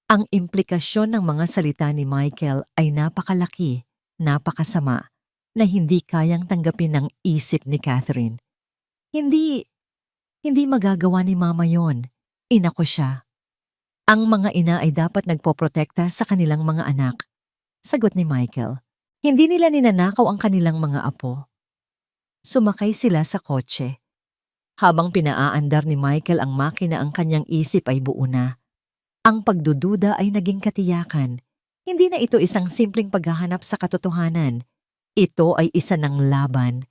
Ang implikasyon ng mga salita ni Michael ay napakalaki, napakasama, na hindi kayang tanggapin ng isip ni Catherine. Hindi magagawa ni Mama yon. Ina ko siya. Ang mga ina ay dapat nagpoprotekta sa kanilang mga anak. Sagot ni Michael. Hindi nila ninanakaw ang kanilang mga apo. Sumakay sila sa kotse. Habang pinaaandar ni Michael ang makina, ang kanyang isip ay buo na. Ang pagdududa ay naging katiyakan. Hindi na ito isang simpleng paghahanap sa katotohanan. Ito ay isa ng laban.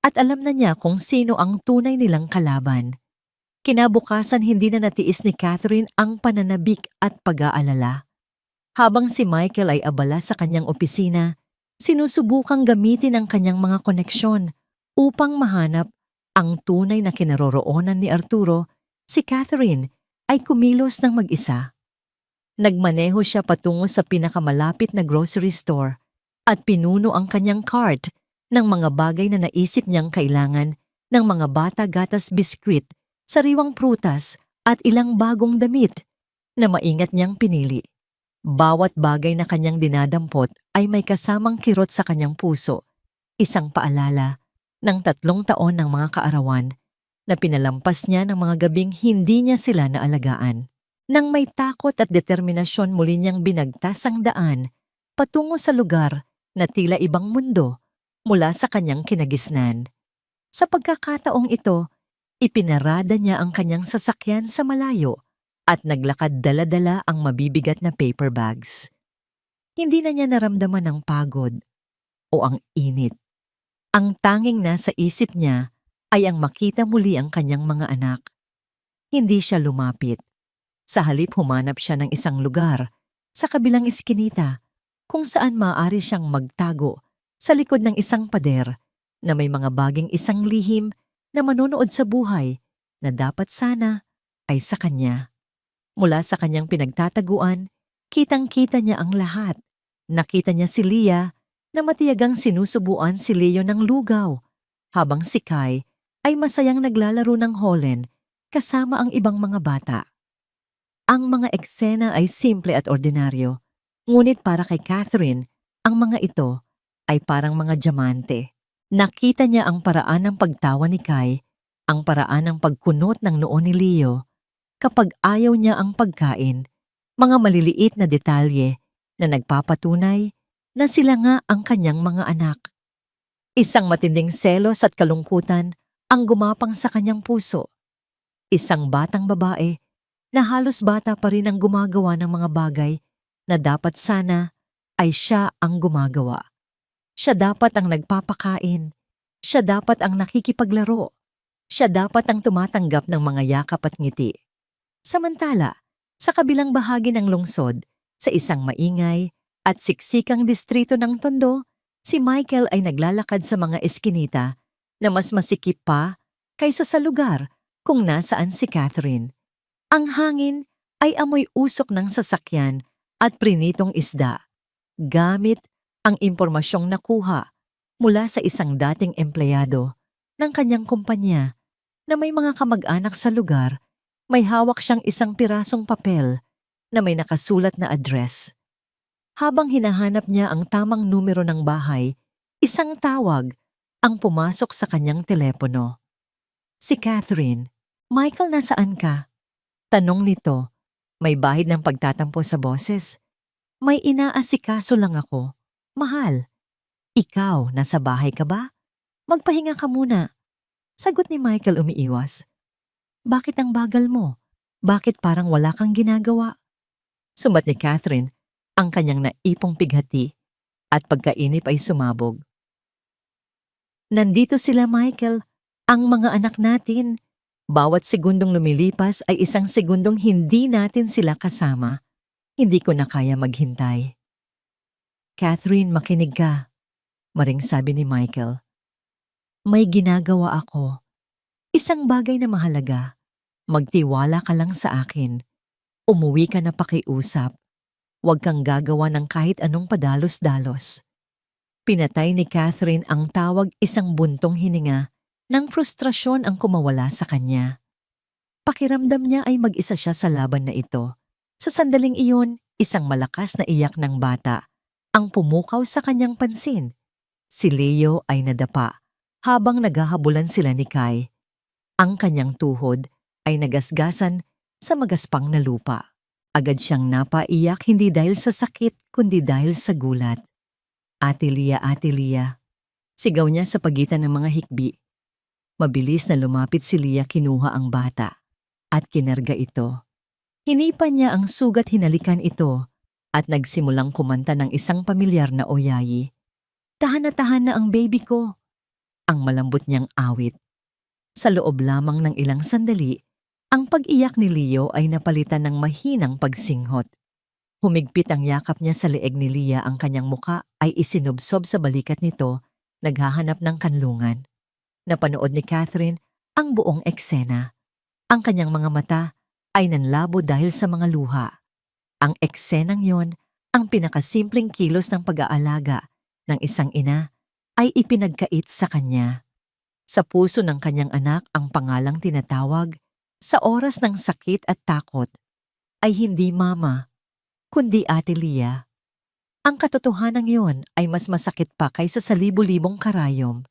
At alam na niya kung sino ang tunay nilang kalaban. Kinabukasan, hindi na natiis ni Catherine ang pananabik at pag-aalala. Habang si Michael ay abala sa kanyang opisina, sinusubukang gamitin ang kanyang mga koneksyon upang mahanap ang tunay na kinaroroonan ni Arturo. Si Catherine ay kumilos ng mag-isa. Nagmaneho siya patungo sa pinakamalapit na grocery store at pinuno ang kanyang cart ng mga bagay na naisip niyang kailangan, ng mga bata, gatas, biskwit, sariwang prutas at ilang bagong damit na maingat niyang pinili. Bawat bagay na kanyang dinadampot ay may kasamang kirot sa kanyang puso, isang paalala ng 3 taon ng mga kaarawan na pinalampas niya ng mga gabing hindi niya sila naalagaan. Nang may takot at determinasyon, muli niyang binagtas ang daan patungo sa lugar na tila ibang mundo mula sa kanyang kinagisnan. Sa pagkakataong ito, ipinarada niya ang kanyang sasakyan sa malayo at naglakad dala-dala ang mabibigat na paper bags. Hindi na niya naramdaman ang pagod o ang init. Ang tanging nasa isip niya ay ang makita muli ang kanyang mga anak. Hindi siya lumapit. Sa halip, humanap siya ng isang lugar sa kabilang iskinita kung saan maaari siyang magtago sa likod ng isang pader na may mga baging isang lihim na manonood sa buhay na dapat sana ay sa kanya. Mula sa kanyang pinagtataguan, Kitang-kita niya ang lahat. Nakita niya si Leah na matiyagang sinusubuan si Leo ng lugaw, habang si Kai ay masayang naglalaro ng holen kasama ang ibang mga bata. Ang mga eksena ay simple at ordinaryo, ngunit para kay Catherine, ang mga ito ay parang mga diamante. Nakita niya ang paraan ng pagtawa ni Kai, ang paraan ng pagkunot ng noo ni Leo kapag ayaw niya ang pagkain, mga maliliit na detalye na nagpapatunay na sila nga ang kanyang mga anak. Isang matinding selos at kalungkutan ang gumapang sa kanyang puso. Isang batang babae na halos bata pa rin ang gumagawa ng mga bagay na dapat sana ay siya ang gumagawa. Siya dapat ang nagpapakain. Siya dapat ang nakikipaglaro. Siya dapat ang tumatanggap ng mga yakap at ngiti. Samantala, sa kabilang bahagi ng lungsod, sa isang maingay at siksikang distrito ng Tondo, si Michael ay naglalakad sa mga eskinita na mas masikip pa kaysa sa lugar kung nasaan si Catherine. Ang hangin ay amoy usok ng sasakyan at prinitong isda, gamit ang impormasyong nakuha mula sa isang dating empleyado ng kanyang kumpanya na may mga kamag-anak sa lugar. May hawak siyang isang pirasong papel na may nakasulat na address. Habang hinahanap niya ang tamang numero ng bahay, isang tawag ang pumasok sa kanyang telepono. Si Catherine. "Michael, nasaan ka?" Tanong nito. May bahid ng pagtatampo sa boses. "May inaasikaso lang ako. Mahal. Ikaw, nasa bahay ka ba? Magpahinga ka muna." Sagot ni Michael umiiwas. "Bakit ang bagal mo? Bakit parang wala kang ginagawa?" Sumat ni Catherine ang kanyang naipong pighati at pagkainip ay sumabog. "Nandito sila, Michael, ang mga anak natin. Bawat segundong lumilipas ay isang segundong hindi natin sila kasama. Hindi ko na kaya maghintay." "Catherine, makinig ka," maring sabi ni Michael. "May ginagawa ako. Isang bagay na mahalaga. Magtiwala ka lang sa akin. Umuwi ka na pakiusap. Huwag kang gagawa ng kahit anong padalos-dalos." Pinatay ni Catherine ang tawag, isang buntong hininga ng frustrasyon ang kumawala sa kanya. Pakiramdam niya ay mag-isa siya sa laban na ito. Sa sandaling iyon, isang malakas na iyak ng bata ang pumukaw sa kanyang pansin. Si Leo ay nadapa habang naghahabulan sila ni Kai. Ang kanyang tuhod ay nagasgasan sa magaspang na lupa. Agad siyang napaiyak, hindi dahil sa sakit kundi dahil sa gulat. "Ate Leah, Ate Leah." Sigaw niya sa pagitan ng mga hikbi. Mabilis na lumapit si Leah, kinuha ang bata at kinarga ito. Hinipan niya ang sugat, hinalikan ito at nagsimulang kumanta ng isang pamilyar na oyayi. "Tahan na ang baby ko." Ang malambot niyang awit. Sa loob lamang ng ilang sandali, ang pag-iyak ni Leo ay napalitan ng mahinang pagsinghot. Humigpit ang yakap niya sa leeg ni Leah, ang kanyang muka ay isinubsob sa balikat nito, naghahanap ng kanlungan. Napanood ni Catherine ang buong eksena. Ang kanyang mga mata ay nanlabo dahil sa mga luha. Ang eksenang yon, ang pinakasimpleng kilos ng pag-aalaga ng isang ina, ay ipinagkait sa kanya. Sa puso ng kanyang anak, ang pangalang tinatawag sa oras ng sakit at takot ay hindi mama, kundi Ate Leah. Ang katotohanan yon ay mas masakit pa kaysa sa libu-libong karayom.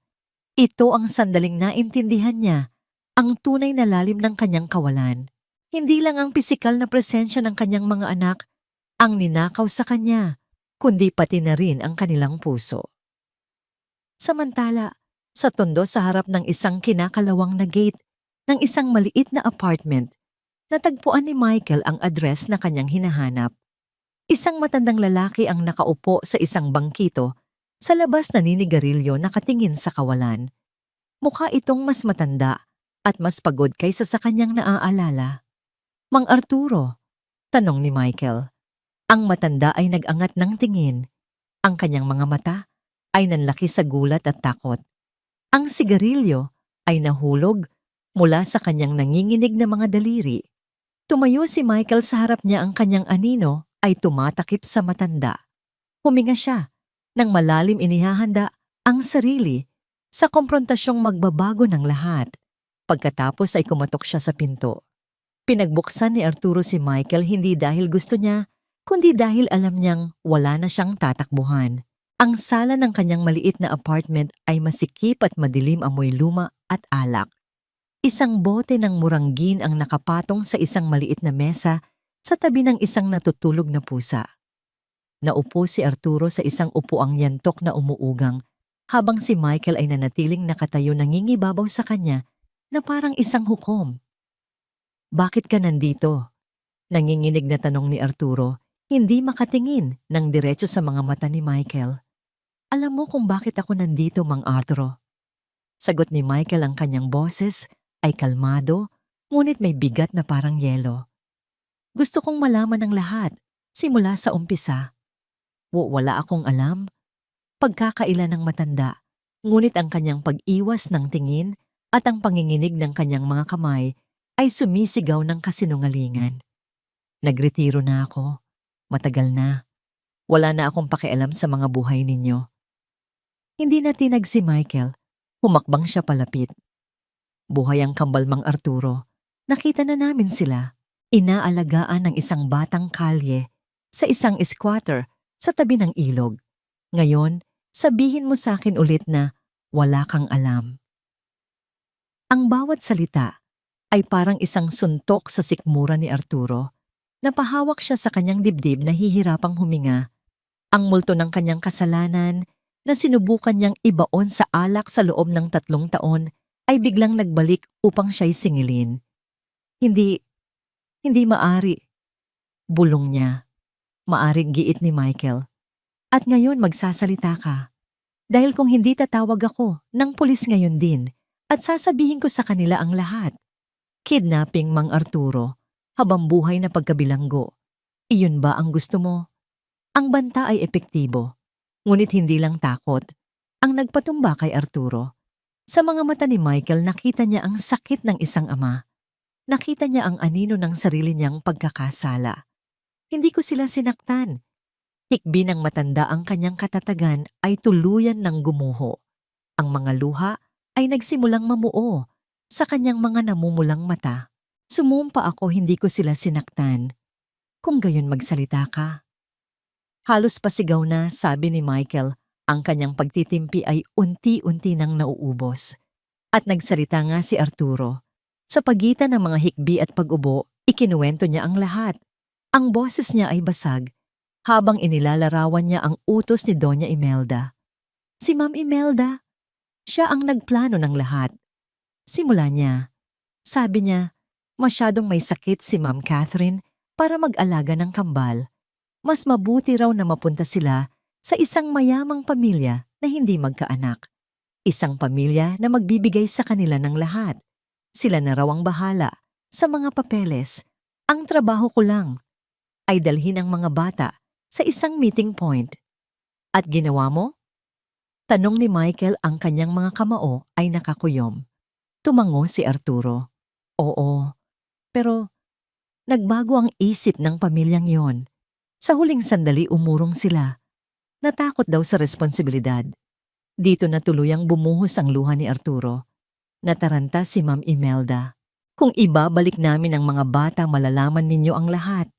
Ito ang sandaling naintindihan niya ang tunay na lalim ng kanyang kawalan. Hindi lang ang pisikal na presensya ng kanyang mga anak ang ninakaw sa kanya, kundi pati na rin ang kanilang puso. Samantala, sa Tondo, sa harap ng isang kinakalawang na gate ng isang maliit na apartment, natagpuan ni Michael ang address na kanyang hinahanap. Isang matandang lalaki ang nakaupo sa isang bangkito sa labas, naninigarilyo, nakatingin sa kawalan. Mukha itong mas matanda at mas pagod kaysa sa kanyang naaalala. "Mang Arturo?" tanong ni Michael. Ang matanda ay nag-angat ng tingin. Ang kanyang mga mata ay nanlaki sa gulat at takot. Ang sigarilyo ay nahulog mula sa kanyang nanginginig na mga daliri. Tumayo si Michael sa harap niya, ang kanyang anino ay tumatakip sa matanda. Huminga siya nang malalim inihahanda ang sarili sa komprontasyong magbabago ng lahat. Pagkatapos ay kumatok siya sa pinto. Pinagbuksan ni Arturo si Michael hindi dahil gusto niya, kundi dahil alam niyang wala na siyang tatakbuhan. Ang sala ng kanyang maliit na apartment ay masikip at madilim, amoy luma at alak. Isang bote ng muranggin ang nakapatong sa isang maliit na mesa sa tabi ng isang natutulog na pusa. Naupo si Arturo sa isang upuang yantok na umuugang, habang si Michael ay nanatiling nakatayo, nangingibabaw sa kanya na parang isang hukom. "Bakit ka nandito?" Nanginginig na tanong ni Arturo, hindi makatingin ng diretso sa mga mata ni Michael. "Alam mo kung bakit ako nandito, Mang Arturo?" Sagot ni Michael, ang kanyang boses ay kalmado, ngunit may bigat na parang yelo. "Gusto kong malaman ang lahat, simula sa umpisa." Wala akong alam. Pagkakaila ng matanda, ngunit ang kanyang pag-iwas ng tingin at ang panginginig ng kanyang mga kamay ay sumisigaw ng kasinungalingan. "Nagretiro na ako. Matagal na. Wala na akong pakialam sa mga buhay ninyo." Hindi na tinag si Michael. Humakbang siya palapit. "Buhay ang kambal, Mang Arturo. Nakita na namin sila. Inaalagaan ng isang batang kalye sa isang squatter sa tabi ng ilog. Ngayon, sabihin mo sa akin ulit na wala kang alam." Ang bawat salita ay parang isang suntok sa sikmura ni Arturo. Napahawak siya sa kanyang dibdib, nahihirapang huminga. Ang multo ng kanyang kasalanan na sinubukan niyang ibaon sa alak sa loob ng 3 taon ay biglang nagbalik upang siya'y singilin. Hindi maari." Bulong niya. Maaring giit ni Michael. "At ngayon magsasalita ka. Dahil kung hindi, tatawag ako ng pulis ngayon din at sasabihin ko sa kanila ang lahat. Kidnapping, Mang Arturo, habang buhay na pagkabilanggo. Iyon ba ang gusto mo?" Ang banta ay epektibo, ngunit hindi lang takot ang nagpatumba kay Arturo. Sa mga mata ni Michael, nakita niya ang sakit ng isang ama. Nakita niya ang anino ng sarili niyang pagkakasala. "Hindi ko sila sinaktan." Hikbi ng matanda, ang kanyang katatagan ay tuluyan ng gumuho. Ang mga luha ay nagsimulang mamuo sa kanyang mga namumulang mata. "Sumumpa ako, hindi ko sila sinaktan. Kung gayon, magsalita ka." Halos pasigaw na, sabi ni Michael. Ang kanyang pagtitimpi ay unti-unti nang nauubos. At nagsalita nga si Arturo. Sa pagitan ng mga hikbi at pag-ubo, ikinuwento niya ang lahat. Ang boses niya ay basag habang inilalarawan niya ang utos ni Doña Imelda. Si Ma'am Imelda, siya ang nagplano ng lahat. Simula niya, sabi niya, masyadong may sakit si Ma'am Catherine para mag-alaga ng kambal. Mas mabuti raw na mapunta sila sa isang mayamang pamilya na hindi magkaanak. Isang pamilya na magbibigay sa kanila ng lahat. Sila na raw ang bahala sa mga papeles. Ang trabaho ko lang ay dalhin ang mga bata sa isang meeting point. At ginawa mo? Tanong ni Michael, ang kanyang mga kamao ay nakakuyom. Tumango si Arturo. Oo, pero nagbago ang isip ng pamilyang yon. Sa huling sandali umurong sila. Natakot daw sa responsibilidad. Dito na tuluyang bumuhos ang luha ni Arturo. Nataranta si Ma'am Imelda. Kung ibabalik namin ang mga bata, malalaman ninyo ang lahat.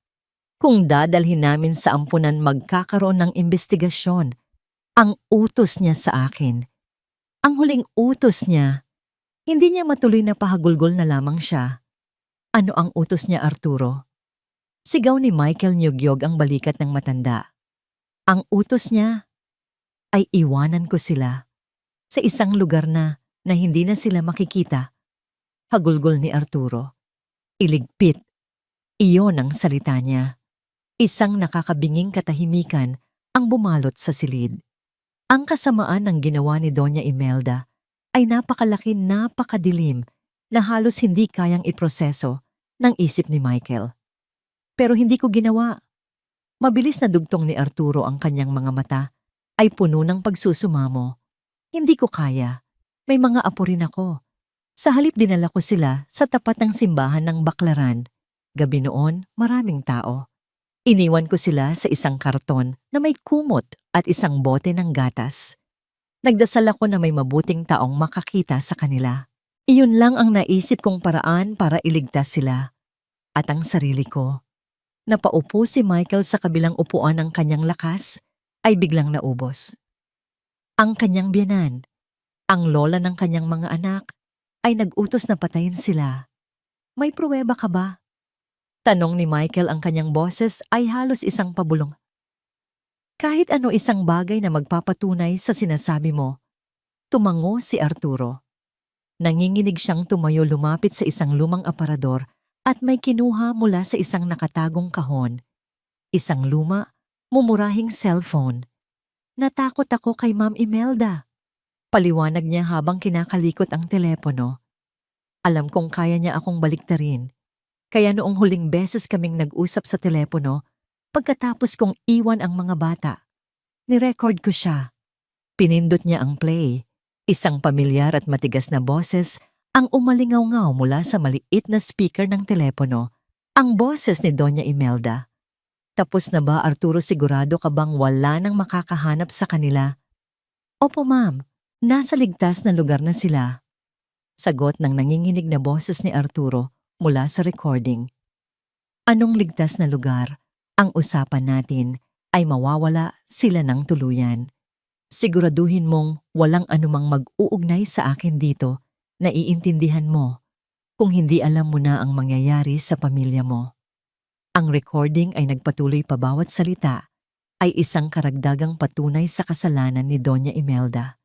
Kung dadalhin namin sa ampunan, magkakaroon ng investigasyon. Ang utos niya sa akin. Ang huling utos niya, hindi niya matuloy na pahagulgol na lamang siya. Ano ang utos niya, Arturo? Sigaw ni Michael, nyugyog ang balikat ng matanda. Ang utos niya ay iwanan ko sila sa isang lugar na hindi na sila makikita. Hagulgol ni Arturo. Iligpit. Iyon ang salita niya. Isang nakakabinging katahimikan ang bumalot sa silid. Ang kasamaan ng ginawa ni Doña Imelda ay napakalaki, napakadilim na halos hindi kayang iproseso ng isip ni Michael. Pero hindi ko ginawa. Mabilis na dugtong ni Arturo, ang kanyang mga mata ay puno ng pagsusumamo. Hindi ko kaya. May mga apo rin ako. Sa halip dinala ko sila sa tapat ng simbahan ng Baklaran. Gabi noon, maraming tao. Iniwan ko sila sa isang karton na may kumot at isang bote ng gatas. Nagdasal ako na may mabuting taong makakita sa kanila. Iyon lang ang naisip kong paraan para iligtas sila. At ang sarili ko. Napaupo si Michael sa kabilang upuan ng kanyang lakas ay biglang naubos. Ang kanyang biyenan, ang lola ng kanyang mga anak, ay nag-utos na patayin sila. May pruweba ka ba? Tanong ni Michael, ang kanyang boses ay halos isang pabulong. Kahit ano, isang bagay na magpapatunay sa sinasabi mo. Tumango si Arturo. Nanginginig siyang tumayo, lumapit sa isang lumang aparador at may kinuha mula sa isang nakatagong kahon. Isang luma, mumurahing cellphone. Natakot ako kay Ma'am Imelda. Paliwanag niya habang kinakalikot ang telepono. Alam kong kaya niya akong baliktarin. Kaya noong huling beses kaming nag-usap sa telepono, pagkatapos kong iwan ang mga bata, nirecord ko siya. Pinindot niya ang play. Isang pamilyar at matigas na boses ang umalingaw-ngaw mula sa maliit na speaker ng telepono. Ang boses ni Doña Imelda. Tapos na ba, Arturo? Sigurado ka bang wala nang makakahanap sa kanila? Opo, ma'am. Nasa ligtas na lugar na sila. Sagot ng nanginginig na boses ni Arturo mula sa recording. Anong ligtas na lugar? Ang usapan natin ay mawawala sila ng tuluyan. Siguraduhin mong walang anumang mag-uugnay sa akin dito. Naiintindihan mo kung hindi alam mo na ang mangyayari sa pamilya mo. Ang recording ay nagpatuloy pa, bawat salita ay isang karagdagang patunay sa kasalanan ni Doña Imelda.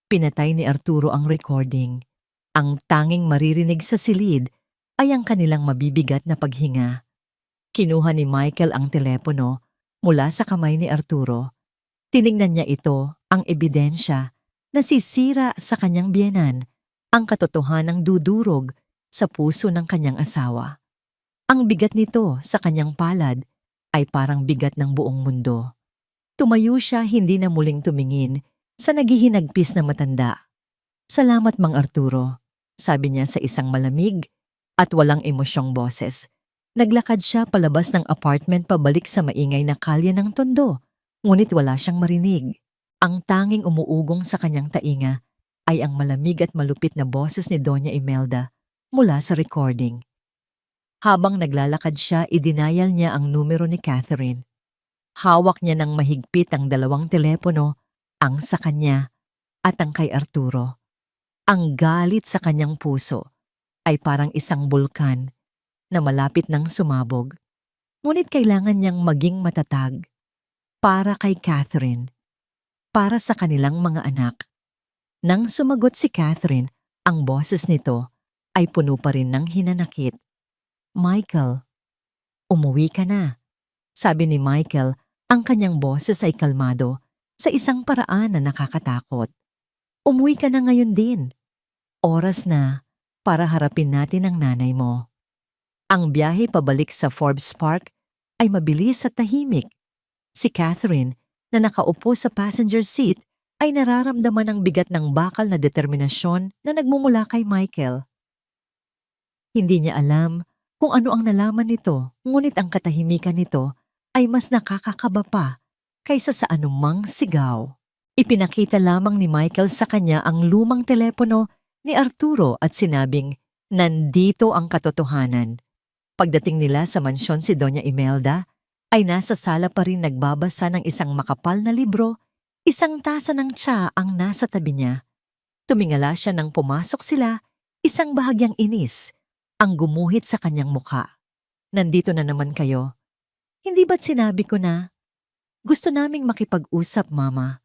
Pinatay ni Arturo ang recording. Ang tanging maririnig sa silid ay ang kanilang mabibigat na paghinga. Kinuha ni Michael ang telepono mula sa kamay ni Arturo. Tiningnan niya ito, ang ebidensya na sisira sa kanyang biyenan, ang katotohanang dudurog sa puso ng kanyang asawa. Ang bigat nito sa kanyang palad ay parang bigat ng buong mundo. Tumayo siya, hindi na muling tumingin sa naghihinagpis na matanda. Salamat, Mang Arturo, sabi niya sa isang malamig at walang emosyong boses. Naglakad siya palabas ng apartment pabalik sa maingay na kalye ng Tondo, ngunit wala siyang marinig. Ang tanging umuugong sa kanyang tainga ay ang malamig at malupit na boses ni Doña Imelda mula sa recording. Habang naglalakad siya, idinayal niya ang numero ni Catherine. Hawak niya ng mahigpit ang dalawang telepono, ang sa kanya at ang kay Arturo. Ang galit sa kanyang puso ay parang isang bulkan na malapit nang sumabog. Ngunit kailangan niyang maging matatag para kay Catherine, para sa kanilang mga anak. Nang sumagot si Catherine, ang boses nito ay puno pa rin ng hinanakit. Michael, umuwi ka na. Sabi ni Michael, ang kanyang boses ay kalmado sa isang paraan na nakakatakot. Umuwi ka na ngayon din. Oras na para harapin natin ang nanay mo. Ang biyahe pabalik sa Forbes Park ay mabilis at tahimik. Si Catherine, na nakaupo sa passenger seat, ay nararamdaman ang bigat ng bakal na determinasyon na nagmumula kay Michael. Hindi niya alam kung ano ang nalaman nito, ngunit ang katahimikan nito ay mas nakakakaba pa kaysa sa anumang sigaw. Ipinakita lamang ni Michael sa kanya ang lumang telepono ni Arturo at sinabing, nandito ang katotohanan. Pagdating nila sa mansyon, si Doña Imelda ay nasa sala pa rin nagbabasa ng isang makapal na libro, isang tasa ng tsa ang nasa tabi niya. Tumingala siya nang pumasok sila, isang bahagyang inis ang gumuhit sa kanyang mukha. Nandito na naman kayo. Hindi ba't sinabi ko na? Gusto naming makipag-usap, Mama.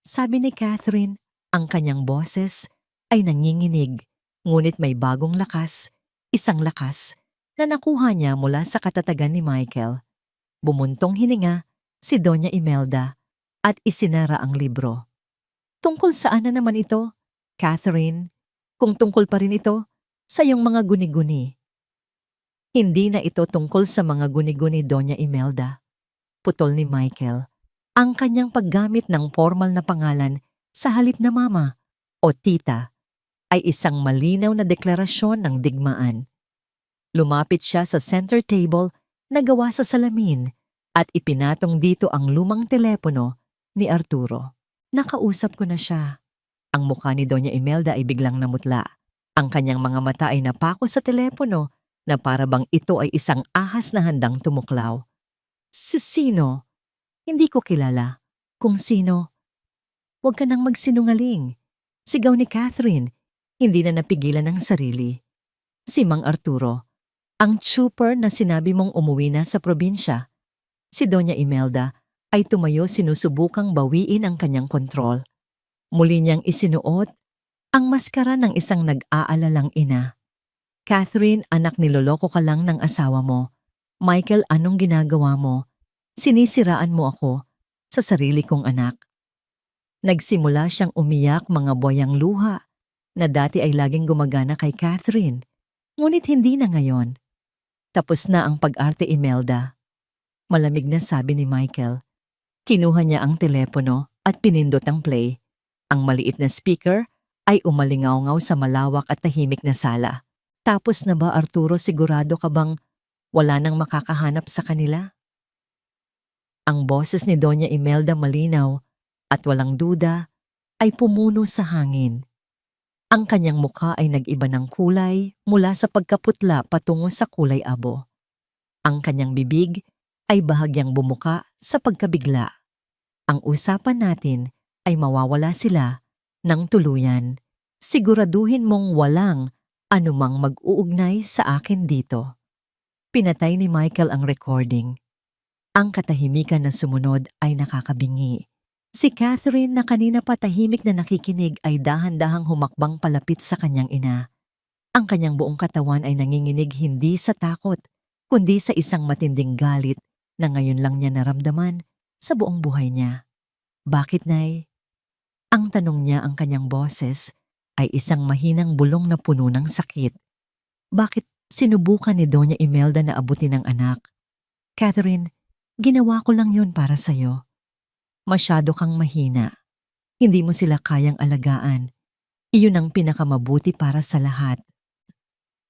Sabi ni Catherine, ang kanyang boses ay nanginginig, ngunit may bagong lakas, isang lakas na nakuha niya mula sa katatagan ni Michael. Bumuntong hininga si Doña Imelda at isinara ang libro. Tungkol saan na naman ito, Catherine? Kung tungkol pa rin ito sa iyong mga guni-guni. Hindi na ito tungkol sa mga guni-guni, Doña Imelda. Putol ni Michael ang kanyang paggamit ng formal na pangalan sa halip na mama o tita ay isang malinaw na deklarasyon ng digmaan. Lumapit siya sa center table na gawa sa salamin at ipinatong dito ang lumang telepono ni Arturo. Nakausap ko na siya. Ang mukha ni Doña Imelda ay biglang namutla. Ang kanyang mga mata ay napako sa telepono na para bang ito ay isang ahas na handang tumuklaw. Sino? Hindi ko kilala. Kung sino? Huwag ka nang magsinungaling. Sigaw ni Catherine, hindi na napigilan ng sarili. Si Mang Arturo, ang trooper na sinabi mong umuwi na sa probinsya. Si Doña Imelda ay tumayo sinusubukang bawiin ang kanyang kontrol. Muli niyang isinuot ang maskara ng isang nag-aalalang ina. Catherine, anak, niloloko ka lang ng asawa mo. Michael, anong ginagawa mo? Sinisiraan mo ako sa sarili kong anak. Nagsimula siyang umiyak, mga buwayang luha na dati ay laging gumagana kay Catherine. Ngunit hindi na ngayon. Tapos na ang pag-arte, Imelda. Malamig na sabi ni Michael. Kinuha niya ang telepono at pinindot ang play. Ang maliit na speaker ay umalingaw-ngaw sa malawak at tahimik na sala. Tapos na ba, Arturo, sigurado ka bang wala nang makakahanap sa kanila? Ang boses ni Doña Imelda malinaw at walang duda ay pumuno sa hangin. Ang kanyang mukha ay nag-iba ng kulay mula sa pagkaputla patungo sa kulay abo. Ang kanyang bibig ay bahagyang bumuka sa pagkabigla. Ang usapan natin ay mawawala sila ng tuluyan. Siguraduhin mong walang anumang mag-uugnay sa akin dito. Pinatay ni Michael ang recording. Ang katahimikan na sumunod ay nakakabingi. Si Catherine na kanina pa tahimik na nakikinig ay dahan-dahang humakbang palapit sa kanyang ina. Ang kanyang buong katawan ay nanginginig hindi sa takot, kundi sa isang matinding galit na ngayon lang niya naramdaman sa buong buhay niya. Bakit, Nay? Ang tanong niya, ang kanyang boses ay isang mahinang bulong na puno ng sakit. Bakit sinubukan ni Doña Imelda na abutin ang anak? Catherine, ginawa ko lang yun para sa'yo. Masyado kang mahina. Hindi mo sila kayang alagaan. Iyon ang pinakamabuti para sa lahat.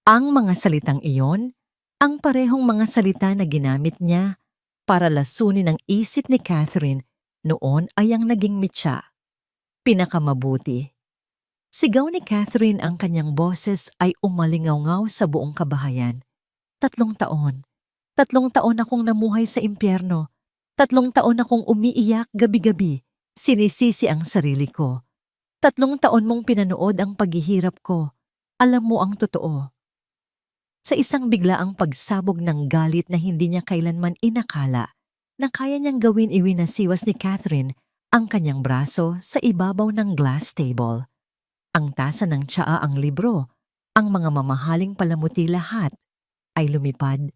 Ang mga salitang iyon, ang parehong mga salita na ginamit niya para lasunin ang isip ni Catherine noon ay ang naging mitya. Pinakamabuti. Sigaw ni Catherine, ang kanyang boses ay umalingaw-ngaw sa buong kabahayan. 3 taon. 3 taon akong namuhay sa impyerno. 3 taon akong umiiyak gabi-gabi. Sinisisi ang sarili ko. 3 taon mong pinanood ang paghihirap ko. Alam mo ang totoo. Sa isang biglaang pagsabog ng galit na hindi niya kailanman inakala na kaya niyang gawin, iwinasiwas ni Catherine ang kanyang braso sa ibabaw ng glass table. Ang tasa ng tsaa, ang libro, ang mga mamahaling palamuti, lahat ay lumipad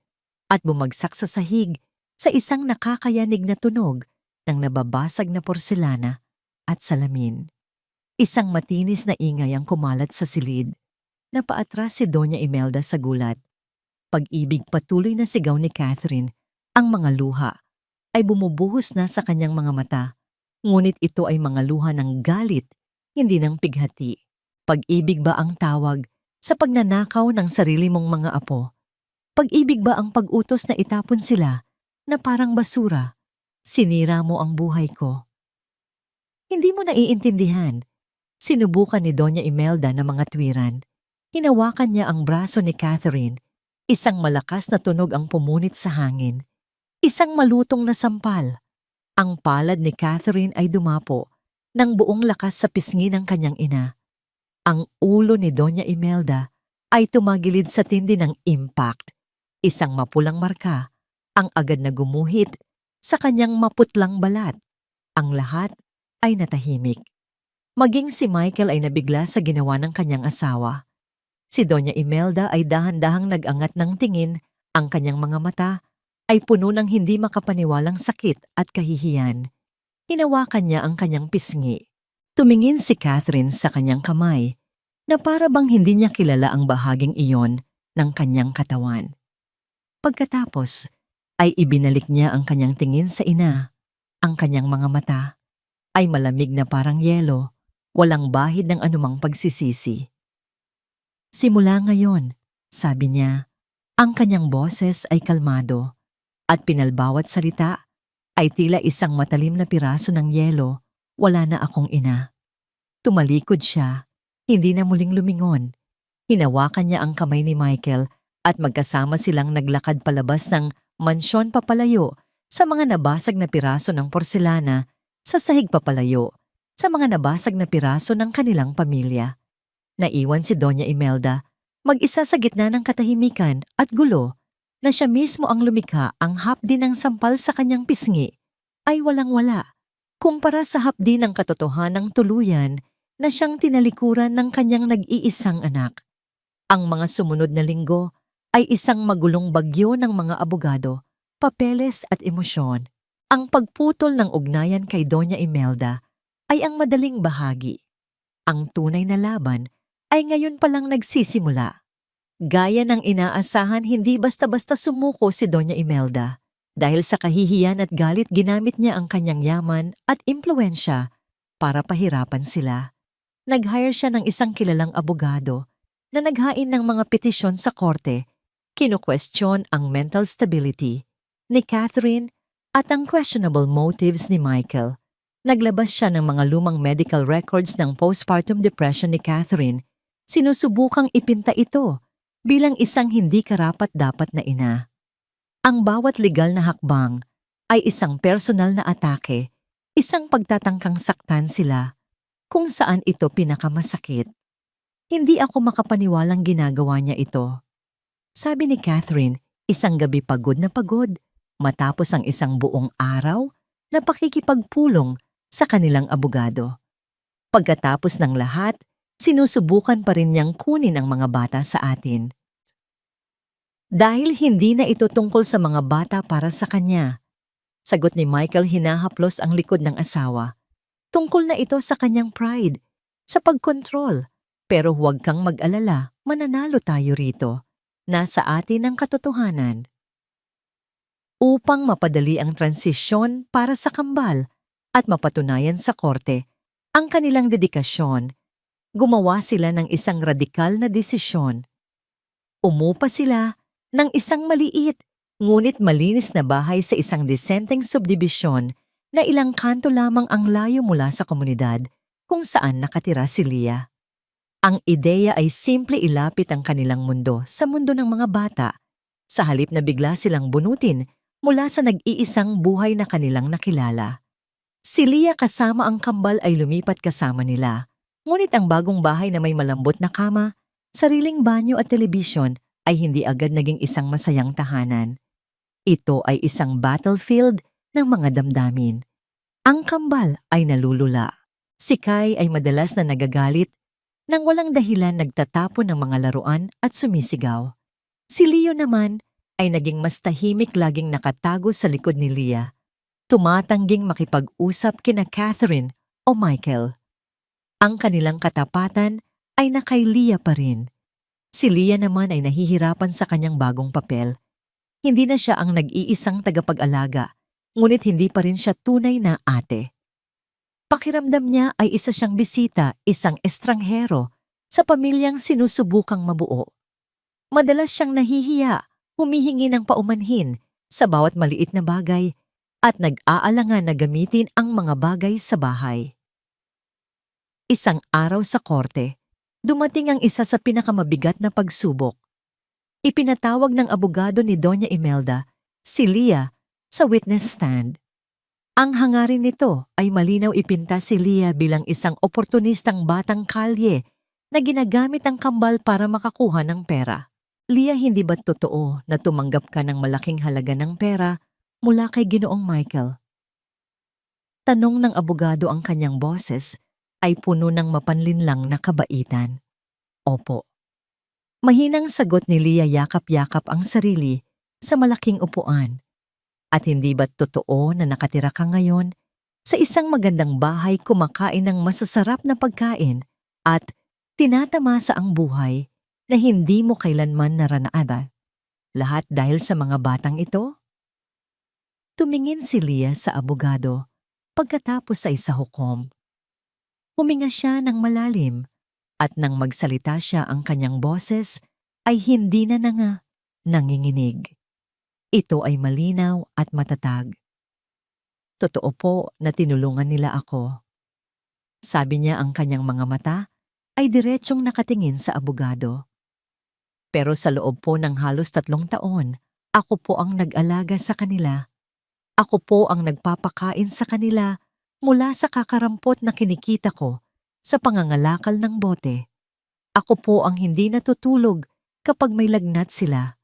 at bumagsak sa sahig sa isang nakakayanig na tunog ng nababasag na porselana at salamin. Isang matinis na ingay ang kumalat sa silid. Napaatras si Doña Imelda sa gulat. Pag-ibig, patuloy na sigaw ni Catherine. Ang mga luha ay bumubuhos na sa kanyang mga mata. Ngunit ito ay mga luha ng galit, hindi ng pighati. Pag-ibig ba ang tawag sa pagnanakaw ng sarili mong mga apo? Pag-ibig ba ang pag-utos na itapon sila na parang basura? Sinira mo ang buhay ko. Hindi mo naiintindihan. Sinubukan ni Doña Imelda na mga tuwiran. Hinawakan niya ang braso ni Catherine. Isang malakas na tunog ang pumunit sa hangin. Isang malutong na sampal. Ang palad ni Catherine ay dumapo ng buong lakas sa pisngi ng kanyang ina. Ang ulo ni Doña Imelda ay tumagilid sa tindi ng impact. Isang mapulang marka ang agad na gumuhit sa kanyang maputlang balat. Ang lahat ay natahimik. Maging si Michael ay nabigla sa ginawa ng kanyang asawa. Si Doña Imelda ay dahan-dahang nag-angat ng tingin. Ang kanyang mga mata ay puno ng hindi makapaniwalang sakit at kahihiyan. Hinawakan niya ang kanyang pisngi. Tumingin si Catherine sa kanyang kamay na para bang hindi niya kilala ang bahaging iyon ng kanyang katawan. Pagkatapos ay ibinalik niya ang kanyang tingin sa ina. Ang kanyang mga mata ay malamig na parang yelo, walang bahid ng anumang pagsisisi. Simula ngayon, sabi niya, ang kanyang boses ay kalmado. at pinalbawat salita ay tila isang matalim na piraso ng yelo. Wala na akong ina. Tumalikod siya, hindi na muling lumingon. Hinawakan niya ang kamay ni Michael at magkasama silang naglakad palabas ng mansyon papalayo sa mga nabasag na piraso ng porselana, sa sahig papalayo sa mga nabasag na piraso ng kanilang pamilya. Naiwan si Doña Imelda, mag-isa sa gitna ng katahimikan at gulo, na siya mismo ang lumikha. Ang hapdi ng sampal sa kanyang pisngi ay walang-wala kumpara sa hapdi ng katotohanang tuluyan na siyang tinalikuran ng kanyang nag-iisang anak. Ang mga sumunod na linggo ay isang magulong bagyo ng mga abogado, papeles at emosyon. Ang pagputol ng ugnayan kay Doña Imelda ay ang madaling bahagi. Ang tunay na laban ay ngayon palang nagsisimula. Gaya ng inaasahan, hindi basta-basta sumuko si Doña Imelda. Dahil sa kahihiyan at galit, ginamit niya ang kanyang yaman at impluwensya para pahirapan sila. Nag-hire siya ng isang kilalang abogado na naghain ng mga petisyon sa korte, kinu-question ang mental stability ni Catherine at ang questionable motives ni Michael. Naglabas siya ng mga lumang medical records ng postpartum depression ni Catherine. Sinusubukang ipinta ito bilang isang hindi karapat-dapat na ina. Ang bawat legal na hakbang ay isang personal na atake, isang pagtatangkang saktan sila, kung saan ito pinakamasakit. Hindi ako makapaniwalang ginagawa niya ito. Sabi ni Catherine, isang gabi pagod na pagod, matapos ang isang buong araw na pakikipagpulong sa kanilang abogado. Pagkatapos ng lahat, sinusubukan pa rin niyang kunin ang mga bata sa atin. Dahil hindi na ito tungkol sa mga bata para sa kanya. Sagot ni Michael, hinahaplos ang likod ng asawa. Tungkol na ito sa kanyang pride, sa pagkontrol. Pero huwag kang mag-alala, mananalo tayo rito. Nasa atin ang katotohanan. Upang mapadali ang transisyon para sa kambal at mapatunayan sa korte ang kanilang dedikasyon, gumawa sila ng isang radikal na desisyon. Umupa sila ng isang maliit ngunit malinis na bahay sa isang disenteng subdibisyon na ilang kanto lamang ang layo mula sa komunidad kung saan nakatira si Leah. Ang ideya ay simple, ilapit ang kanilang mundo sa mundo ng mga bata, sa halip na bigla silang bunutin mula sa nag-iisang buhay na kanilang nakilala. Si Leah kasama ang kambal ay lumipat kasama nila, ngunit ang bagong bahay na may malambot na kama, sariling banyo at telebisyon ay hindi agad naging isang masayang tahanan. Ito ay isang battlefield ng mga damdamin. Ang kambal ay nalulula. Si Kai ay madalas na nagagalit, nang walang dahilan nagtatapon ng mga laruan at sumisigaw. Si Leo naman ay naging mas tahimik, laging nakatago sa likod ni Leah, tumatangging makipag-usap kina Catherine o Michael. Ang kanilang katapatan ay na kay Leah pa rin. Si Leah naman ay nahihirapan sa kanyang bagong papel. Hindi na siya ang nag-iisang tagapag-alaga, ngunit hindi pa rin siya tunay na ate. Pakiramdam niya ay isa siyang bisita, isang estranghero, sa pamilyang sinusubukang mabuo. Madalas siyang nahihiya, humihingi ng paumanhin sa bawat maliit na bagay at nag-aalangan na gamitin ang mga bagay sa bahay. Isang araw sa korte, dumating ang isa sa pinakamabigat na pagsubok. Ipinatawag ng abogado ni Doña Imelda si Leah sa witness stand. Ang hangarin nito ay malinaw, ipinta si Leah bilang isang oportunistang batang kalye na ginagamit ang kambal para makakuha ng pera. Leah, hindi ba't totoo na tumanggap ka ng malaking halaga ng pera mula kay Ginoong Michael? Tanong ng abogado. Ang kanyang boses ay puno ng mapanlinlang na kabaitan. Opo. Mahinang sagot ni Leah, yakap-yakap ang sarili sa malaking upuan. At hindi ba't totoo na nakatira ka ngayon sa isang magandang bahay, kumakain ng masasarap na pagkain at tinatamasa ang buhay na hindi mo kailanman naranasan? Lahat dahil sa mga batang ito? Tumingin si Leah sa abogado pagkatapos ay sa hukom. Huminga siya ng malalim at nang magsalita siya, ang kanyang boses ay hindi na nanginginig. Ito ay malinaw at matatag. Totoo po na tinulungan nila ako. Sabi niya ang kanyang mga mata ay diretsyong nakatingin sa abogado. Pero sa loob po ng halos 3 taon, ako po ang nag-alaga sa kanila. Ako po ang nagpapakain sa kanila mula sa kakarampot na kinikita ko sa pangangalakal ng bote. Ako po ang hindi natutulog kapag may lagnat sila.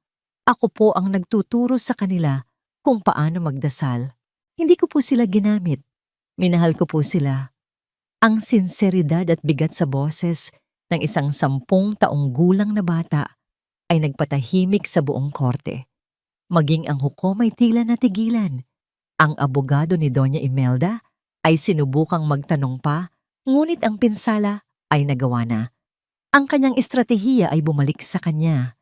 Ako po ang nagtuturo sa kanila kung paano magdasal. Hindi ko po sila ginamit. Minahal ko po sila. Ang sinseridad at bigat sa boses ng isang 10 taong gulang na bata ay nagpatahimik sa buong korte. Maging ang hukom ay tila natigilan. Ang abogado ni Doña Imelda ay sinubukang magtanong pa, ngunit ang pinsala ay nagawa na. Ang kanyang estratehiya ay bumalik sa kanya.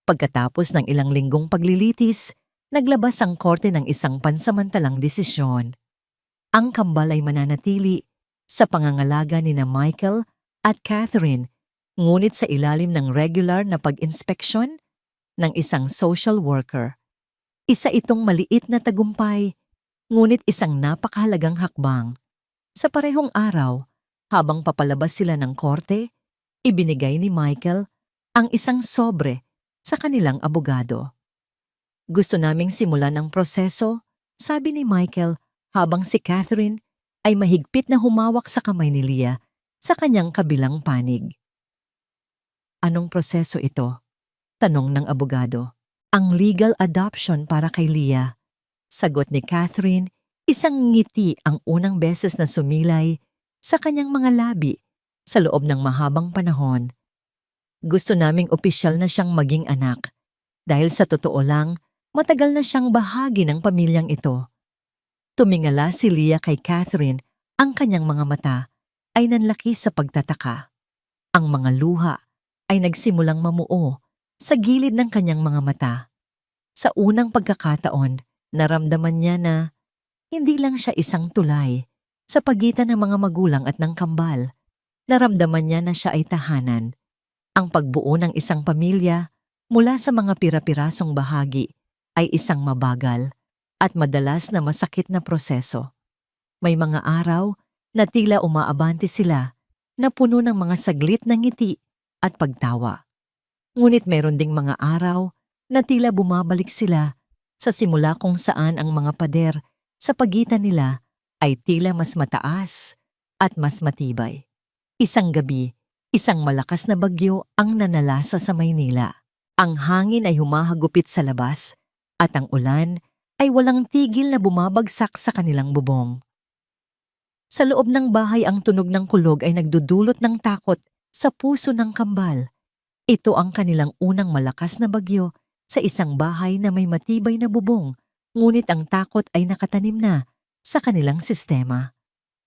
Pagkatapos ng ilang linggong paglilitis, naglabas ang korte ng isang pansamantalang desisyon. Ang kambal ay mananatili sa pangangalaga ni na Michael at Catherine, ngunit sa ilalim ng regular na pag-inspeksyon ng isang social worker. Isa itong maliit na tagumpay, ngunit isang napakahalagang hakbang. Sa parehong araw, habang papalabas sila ng korte, ibinigay ni Michael ang isang sobre sa kanilang abogado. Gusto naming simulan ang proseso, sabi ni Michael habang si Catherine ay mahigpit na humawak sa kamay ni Leah sa kanyang kabilang panig. Anong proseso ito? Tanong ng abogado. Ang legal adoption para kay Leah. Sagot ni Catherine, isang ngiti ang unang beses na sumilay sa kanyang mga labi sa loob ng mahabang panahon. Gusto naming opisyal na siyang maging anak. Dahil sa totoo lang, matagal na siyang bahagi ng pamilyang ito. Tumingala si Leah kay Catherine, ang kanyang mga mata ay nanlaki sa pagtataka. Ang mga luha ay nagsimulang mamuo sa gilid ng kanyang mga mata. Sa unang pagkakataon, naramdaman niya na hindi lang siya isang tulay sa pagitan ng mga magulang at ng kambal. Naramdaman niya na siya ay tahanan. Ang pagbuo ng isang pamilya mula sa mga pira-pirasong bahagi ay isang mabagal at madalas na masakit na proseso. May mga araw na tila umaabante sila na puno ng mga saglit na ngiti at pagtawa. Ngunit meron ding mga araw na tila bumabalik sila sa simula kung saan ang mga pader sa pagitan nila ay tila mas mataas at mas matibay. Isang gabi, isang malakas na bagyo ang nanalasa sa Maynila. Ang hangin ay humahagupit sa labas at ang ulan ay walang tigil na bumabagsak sa kanilang bubong. Sa loob ng bahay ang tunog ng kulog ay nagdudulot ng takot sa puso ng kambal. Ito ang kanilang unang malakas na bagyo sa isang bahay na may matibay na bubong, ngunit ang takot ay nakatanim na sa kanilang sistema.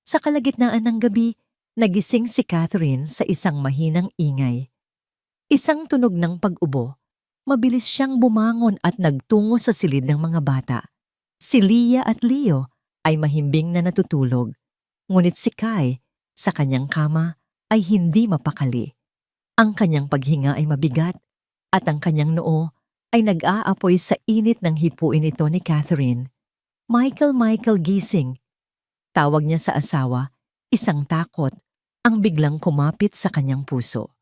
Sa kalagitnaan ng gabi, nagising si Catherine sa isang mahinang ingay. Isang tunog ng pag-ubo. Mabilis siyang bumangon at nagtungo sa silid ng mga bata. Si Leah at Leo ay mahimbing na natutulog, ngunit si Kai sa kanyang kama ay hindi mapakali. Ang kanyang paghinga ay mabigat at ang kanyang noo ay nag-aapoy sa init ng hipuin ito ni Catherine. Michael, gising. Tawag niya sa asawa, isang takot ang biglang kumapit sa kanyang puso.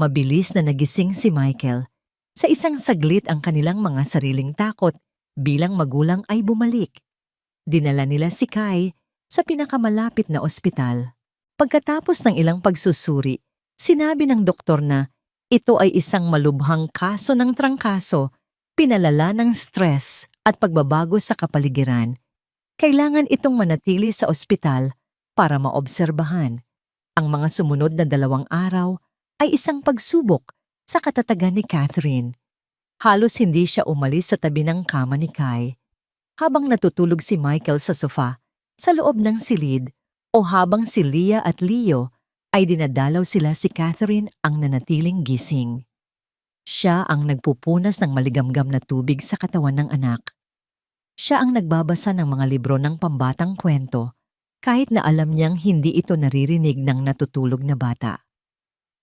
Mabilis na nagising si Michael. Sa isang saglit ang kanilang mga sariling takot bilang magulang ay bumalik. Dinala nila si Kai sa pinakamalapit na ospital. Pagkatapos ng ilang pagsusuri, sinabi ng doktor na ito ay isang malubhang kaso ng trangkaso, pinalala ng stress at pagbabago sa kapaligiran. Kailangan itong manatili sa ospital para maobserbahan. Ang mga sumunod na 2 araw ay isang pagsubok sa katatagan ni Catherine. Halos hindi siya umalis sa tabi ng kama ni Kai. Habang natutulog si Michael sa sofa, sa loob ng silid, o habang si Leah at Leo ay dinadalaw sila si Catherine ang nanatiling gising. Siya ang nagpupunas ng maligamgam na tubig sa katawan ng anak. Siya ang nagbabasa ng mga libro ng pambatang kwento, kahit na alam niyang hindi ito naririnig ng natutulog na bata.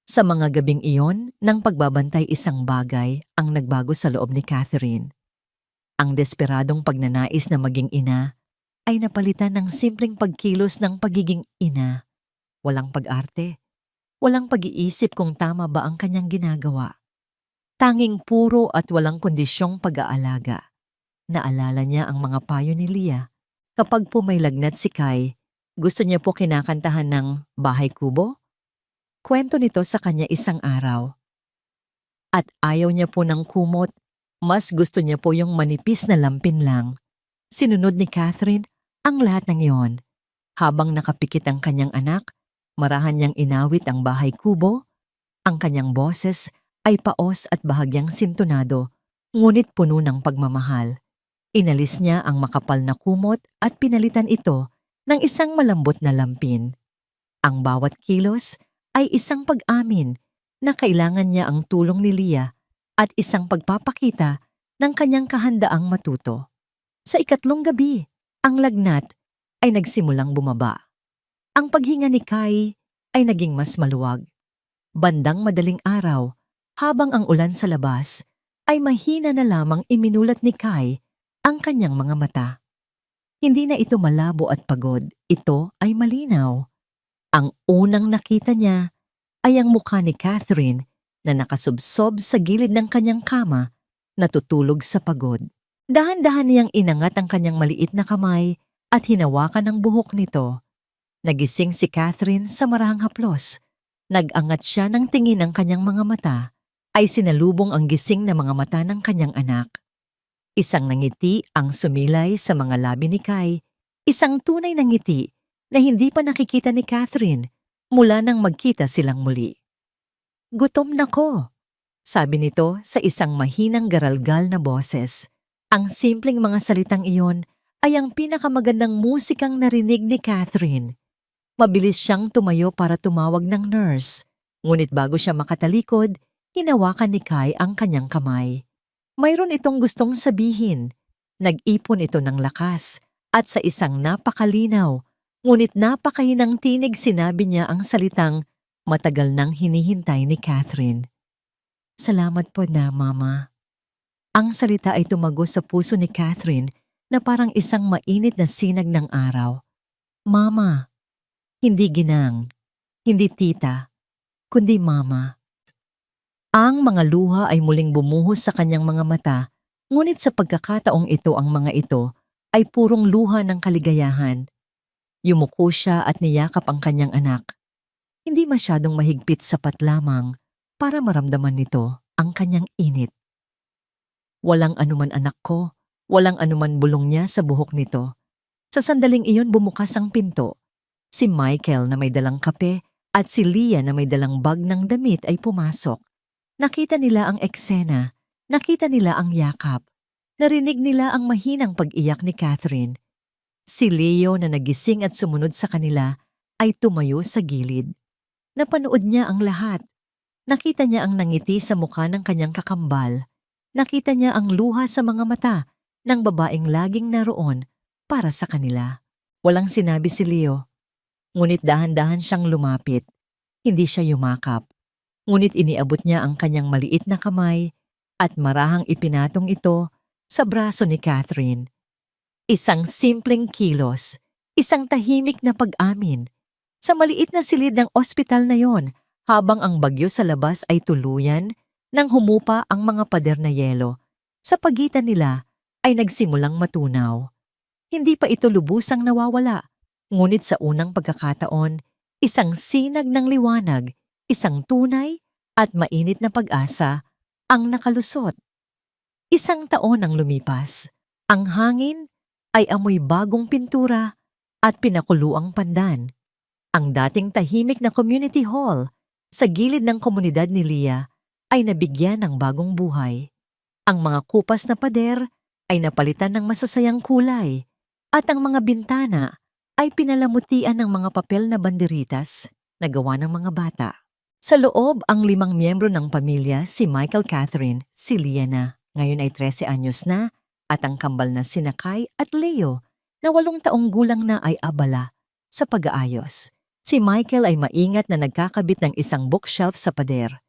Sa mga gabing iyon, ng pagbabantay isang bagay ang nagbago sa loob ni Catherine. Ang desperadong pagnanais na maging ina ay napalitan ng simpleng pagkilos ng pagiging ina. Walang pag-arte, walang pag-iisip kung tama ba ang kanyang ginagawa. Tanging puro at walang kondisyong pag-aalaga. Naalala niya ang mga payo ni Leah. Kapag po may lagnat si Kai, gusto niya po kinakantahan ng Bahay Kubo? Kwento nito sa kanya isang araw. At ayaw niya po ng kumot, mas gusto niya po yung manipis na lampin lang. Sinunod ni Catherine ang lahat ng iyon. Habang nakapikit ang kanyang anak, marahan niyang inawit ang Bahay Kubo. Ang kanyang boses ay paos at bahagyang sintonado, ngunit puno ng pagmamahal. Inalis niya ang makapal na kumot at pinalitan ito ng isang malambot na lampin. Ang bawat kilos ay isang pag-amin na kailangan niya ang tulong ni Leah at isang pagpapakita ng kanyang kahandaang matuto. Sa ikatlong gabi, ang lagnat ay nagsimulang bumaba. Ang paghinga ni Kai ay naging mas maluwag. Bandang madaling araw, habang ang ulan sa labas, ay mahina na lamang iminulat ni Kai ang kanyang mga mata. Hindi na ito malabo at pagod, ito ay malinaw. Ang unang nakita niya ay ang mukha ni Catherine na nakasubsob sa gilid ng kanyang kama, natutulog sa pagod. Dahan-dahan niyang inangat ang kanyang maliit na kamay at hinawakan ang buhok nito. Nagising si Catherine sa marahang haplos. Nag-angat siya ng tingin ng kanyang mga mata, ay sinalubong ang gising na mga mata ng kanyang anak. Isang nangiti ang sumilay sa mga labi ni Kai, isang tunay na ngiti na hindi pa nakikita ni Catherine mula nang magkita silang muli. "Gutom na ko," sabi nito sa isang mahinang garalgal na boses. Ang simpleng mga salitang iyon ay ang pinakamagandang musikang narinig ni Catherine. Mabilis siyang tumayo para tumawag ng nurse, ngunit bago siya makatalikod, hinawakan ni Kai ang kanyang kamay. Mayroon itong gustong sabihin. Nag-ipon ito ng lakas at sa isang napakalinaw, ngunit napakahinang tinig sinabi niya ang salitang matagal nang hinihintay ni Catherine. "Salamat po na, Mama." Ang salita ay tumago sa puso ni Catherine na parang isang mainit na sinag ng araw. Mama. Hindi ginang, hindi tita, kundi Mama. Ang mga luha ay muling bumuhos sa kanyang mga mata, ngunit sa pagkakataong ito ang mga ito ay purong luha ng kaligayahan. Yumuko siya at niyakap ang kanyang anak. Hindi masyadong mahigpit sapat lamang para maramdaman nito ang kanyang init. Walang anuman anak ko, walang anuman bulong niya sa buhok nito. Sa sandaling iyon bumukas ang pinto. Si Michael na may dalang kape at si Leah na may dalang bag ng damit ay pumasok. Nakita nila ang eksena, nakita nila ang yakap, narinig nila ang mahinang pag-iyak ni Catherine. Si Leo na nagising at sumunod sa kanila ay tumayo sa gilid. Napanood niya ang lahat. Nakita niya ang nangiti sa mukha ng kanyang kakambal. Nakita niya ang luha sa mga mata ng babaeng laging naroon para sa kanila. Walang sinabi si Leo, ngunit dahan-dahan siyang lumapit. Hindi siya yumakap. Ngunit iniabot niya ang kanyang maliit na kamay at marahang ipinatong ito sa braso ni Catherine. Isang simpleng kilos, isang tahimik na pag-amin. Sa maliit na silid ng ospital na yon, habang ang bagyo sa labas ay tuluyan nang humupa ang mga pader na yelo, sa pagitan nila ay nagsimulang matunaw. Hindi pa ito lubusang nawawala, ngunit sa unang pagkakataon, isang sinag ng liwanag, isang tunay at mainit na pag-asa ang nakalusot. Isang taon ang lumipas. Ang hangin ay amoy bagong pintura at pinakuluang pandan. Ang dating tahimik na community hall sa gilid ng komunidad ni Leah ay nabigyan ng bagong buhay. Ang mga kupas na pader ay napalitan ng masasayang kulay at ang mga bintana ay pinalamutian ng mga papel na banderitas na gawa ng mga bata. Sa loob ang 5 miyembro ng pamilya, si Michael, Catherine, si Leah na ngayon ay 13 anyos na at ang kambal na sina Kai at Leo na 8 taong gulang na ay abala sa pag-aayos. Si Michael ay maingat na nagkakabit ng isang bookshelf sa pader.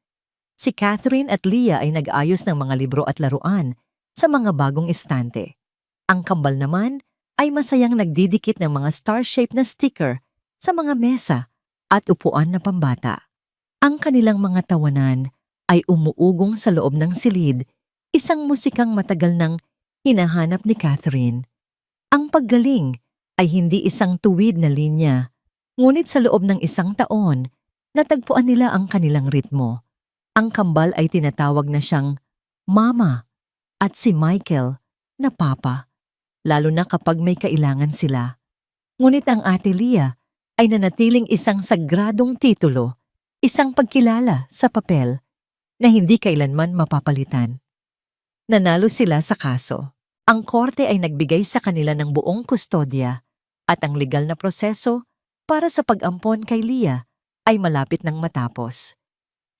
Si Catherine at Leah ay nag-ayos ng mga libro at laruan sa mga bagong estante. Ang kambal naman ay masayang nagdidikit ng mga star-shaped na sticker sa mga mesa at upuan na pambata. Ang kanilang mga tawanan ay umuugong sa loob ng silid, isang musikang matagal nang hinahanap ni Catherine. Ang paggaling ay hindi isang tuwid na linya, ngunit sa loob ng isang taon, natagpuan nila ang kanilang ritmo. Ang kambal ay tinatawag na siyang Mama at si Michael na Papa, lalo na kapag may kailangan sila. Ngunit ang Ate Leah ay nanatiling isang sagradong titulo, isang pagkilala sa papel na hindi kailanman mapapalitan. Nanalo sila sa kaso. Ang korte ay nagbigay sa kanila ng buong kustodya at ang legal na proseso para sa pag-ampon kay Leah ay malapit nang matapos.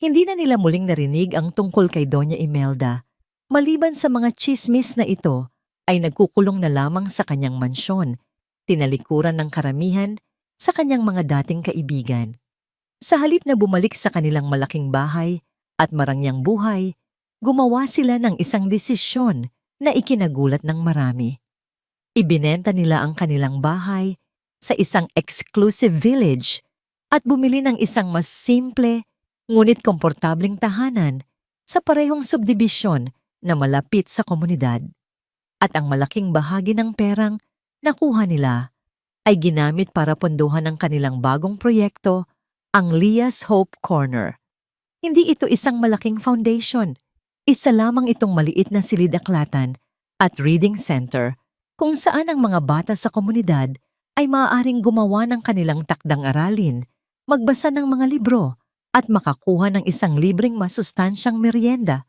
Hindi na nila muling narinig ang tungkol kay Doña Imelda, maliban sa mga tsismis na ito ay nagkukulong na lamang sa kanyang mansyon, tinalikuran ng karamihan sa kanyang mga dating kaibigan. Sa halip na bumalik sa kanilang malaking bahay at marangyang buhay, gumawa sila ng isang desisyon na ikinagulat ng marami. Ibinenta nila ang kanilang bahay sa isang exclusive village at bumili ng isang mas simple ngunit komportabling tahanan sa parehong subdibisyon na malapit sa komunidad. At ang malaking bahagi ng perang nakuha nila ay ginamit para pondohan ang kanilang bagong proyekto, ang Leah's Hope Corner. Hindi ito isang malaking foundation. Isa lamang itong maliit na silid-aklatan at reading center kung saan ang mga bata sa komunidad ay maaaring gumawa ng kanilang takdang aralin, magbasa ng mga libro at makakuha ng isang libreng masustansyang merienda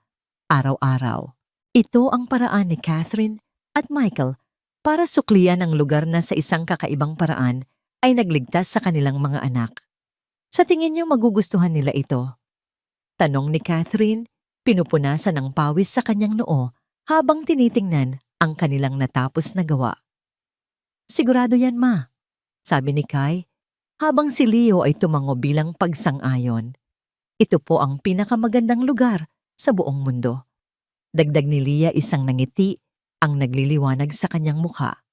araw-araw. Ito ang paraan ni Catherine at Michael para suklian ang lugar na sa isang kakaibang paraan ay nagligtas sa kanilang mga anak. Sa tingin niyo magugustuhan nila ito? Tanong ni Catherine, pinupunasan ng pawis sa kanyang noo habang tinitingnan ang kanilang natapos na gawa. Sigurado yan, Ma, sabi ni Kai, habang si Leo ay tumango bilang pagsang-ayon. Ito po ang pinakamagandang lugar sa buong mundo. Dagdag ni Leah, isang nangiti ang nagliliwanag sa kanyang mukha.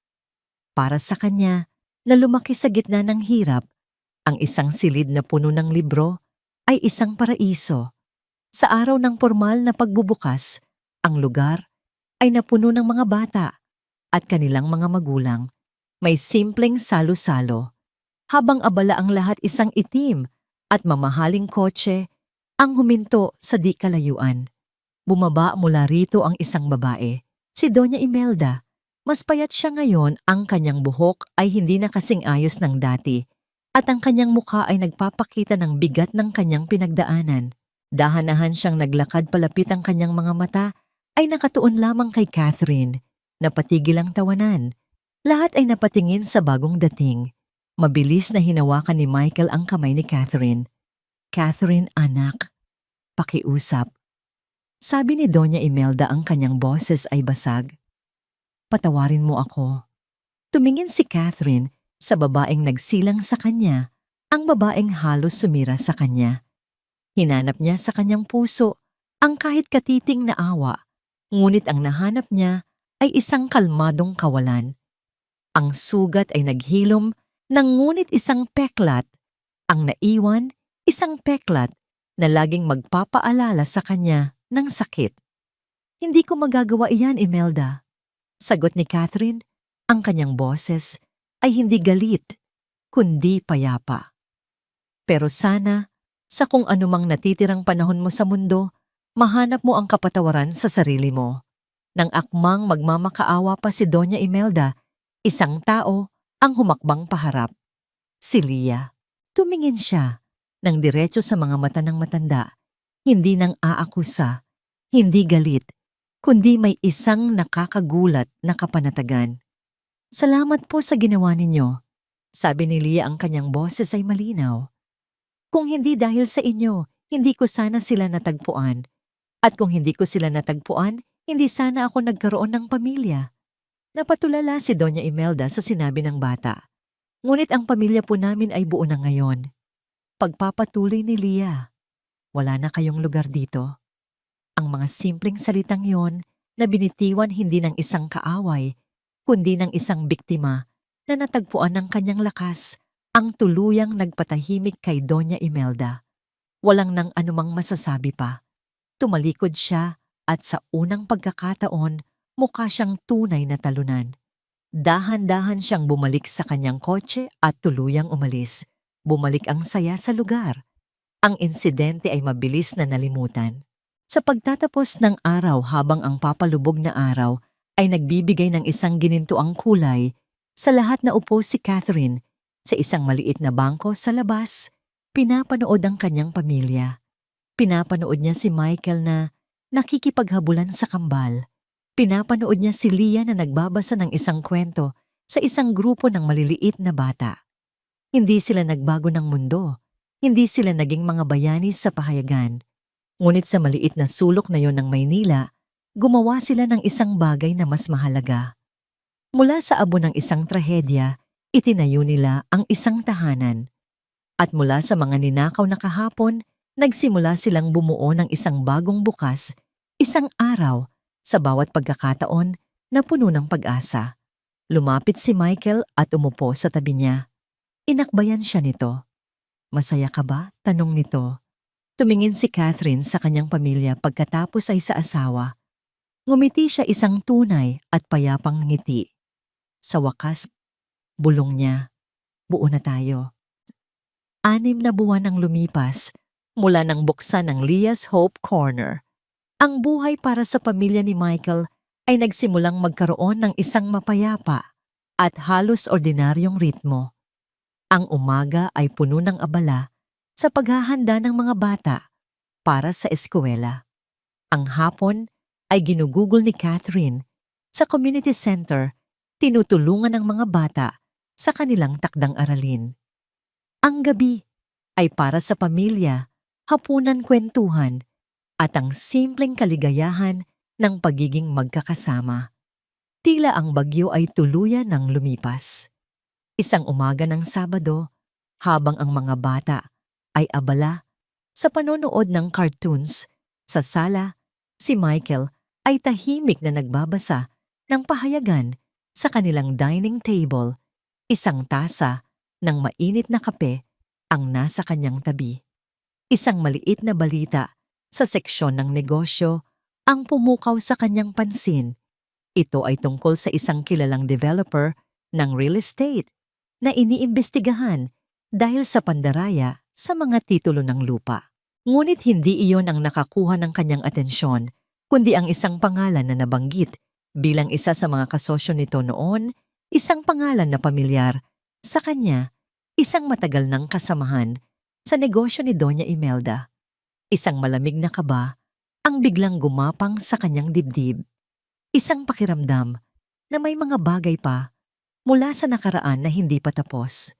Para sa kanya, na lumaki sa gitna ng hirap, ang isang silid na puno ng libro ay isang paraiso. Sa araw ng formal na pagbubukas, ang lugar ay napuno ng mga bata at kanilang mga magulang. May simpleng salo-salo. Habang abala ang lahat, isang itim at mamahaling kotse ang huminto sa di kalayuan. Bumaba mula rito ang isang babae, si Doña Imelda. Mas payat siya ngayon, ang kanyang buhok ay hindi na kasing ayos ng dati at ang kanyang mukha ay nagpapakita ng bigat ng kanyang pinagdaanan. Dahan-dahan siyang naglakad palapit, ang kanyang mga mata ay nakatuon lamang kay Catherine. Napatigil ang tawanan. Lahat ay napatingin sa bagong dating. Mabilis na hinawakan ni Michael ang kamay ni Catherine. Catherine, anak, pakiusap. Sabi ni Doña Imelda, ang kanyang boses ay basag. Patawarin mo ako. Tumingin si Catherine sa babaeng nagsilang sa kanya, ang babaeng halos sumira sa kanya. Hinanap niya sa kanyang puso ang kahit katiting na awa, ngunit ang nahanap niya ay isang kalmadong kawalan. Ang sugat ay naghilom ng ngunit isang peklat. Ang naiwan, isang peklat na laging magpapaalala sa kanya ng sakit. Hindi ko magagawa iyan, Imelda. Sagot ni Catherine, ang kanyang boses ay hindi galit, kundi payapa. Pero sana, sa kung anumang natitirang panahon mo sa mundo, mahanap mo ang kapatawaran sa sarili mo. Nang akmang magmamakaawa pa si Doña Imelda, isang tao ang humakbang paharap. Si Leah. Tumingin siya ng diretso sa mga mata ng matanda, hindi nang aakusa, hindi galit, kundi may isang nakakagulat na kapanatagan. Salamat po sa ginawa ninyo, sabi ni Leah, ang kanyang boses ay malinaw. Kung hindi dahil sa inyo, hindi ko sana sila natagpuan. At kung hindi ko sila natagpuan, hindi sana ako nagkaroon ng pamilya. Napatulala si Doña Imelda sa sinabi ng bata. Ngunit ang pamilya po namin ay buo na ngayon. Pagpapatuloy ni Leah, wala na kayong lugar dito. Ang mga simpleng salitang yon na binitiwan hindi ng isang kaaway, kundi ng isang biktima na natagpuan ng kanyang lakas ang tuluyang nagpatahimik kay Doña Imelda. Walang nang anumang masasabi pa. Tumalikod siya at sa unang pagkakataon, mukha siyang tunay na talunan. Dahan-dahan siyang bumalik sa kanyang kotse at tuluyang umalis. Bumalik ang saya sa lugar. Ang insidente ay mabilis na nalimutan. Sa pagtatapos ng araw habang ang papalubog na araw ay nagbibigay ng isang ginintuang kulay, sa lahat na upo si Catherine sa isang maliit na bangko sa labas, pinapanood ang kanyang pamilya. Pinapanood niya si Michael na nakikipaghabulan sa kambal. Pinapanood niya si Leah na nagbabasa ng isang kwento sa isang grupo ng maliliit na bata. Hindi sila nagbago ng mundo. Hindi sila naging mga bayani sa pahayagan. Ngunit sa maliit na sulok na yon ng Maynila, gumawa sila ng isang bagay na mas mahalaga. Mula sa abo ng isang trahedya, itinayo nila ang isang tahanan. At mula sa mga ninakaw na kahapon, nagsimula silang bumuo ng isang bagong bukas, isang araw, sa bawat pagkakataon na puno ng pag-asa. Lumapit si Michael at umupo sa tabi niya. Inakbayan siya nito. "Masaya ka ba?" tanong nito. Tumingin si Catherine sa kanyang pamilya pagkatapos ay sa asawa. Ngumiti siya isang tunay at payapang ngiti. Sa wakas, bulong niya, "Buo na tayo." 6 na buwan ang lumipas mula nang buksan ang Leah's Hope Corner. Ang buhay para sa pamilya ni Michael ay nagsimulang magkaroon ng isang mapayapa at halos ordinaryong ritmo. Ang umaga ay puno ng abala sa paghahanda ng mga bata para sa eskwela. Ang hapon ay ginugugol ni Catherine sa community center, tinutulungan ng mga bata sa kanilang takdang aralin. Ang gabi ay para sa pamilya, hapunan kwentuhan, at ang simpleng kaligayahan ng pagiging magkakasama. Tila ang bagyo ay tuluyan ng lumipas. Isang umaga ng Sabado, habang ang mga bata ay abala sa panonood ng cartoons sa sala, si Michael ay tahimik na nagbabasa ng pahayagan sa kanilang dining table. Isang tasa ng mainit na kape ang nasa kanyang tabi. Isang maliit na balita sa seksyon ng negosyo ang pumukaw sa kanyang pansin. Ito ay tungkol sa isang kilalang developer ng real estate na iniimbestigahan dahil sa pandaraya sa mga titulo ng lupa. Ngunit hindi iyon ang nakakuha ng kanyang atensyon, kundi ang isang pangalan na nabanggit bilang isa sa mga kasosyo nito noon, isang pangalan na pamilyar sa kanya, isang matagal ng kasamahan sa negosyo ni Doña Imelda. Isang malamig na kaba ang biglang gumapang sa kanyang dibdib. Isang pakiramdam na may mga bagay pa mula sa nakaraan na hindi pa tapos.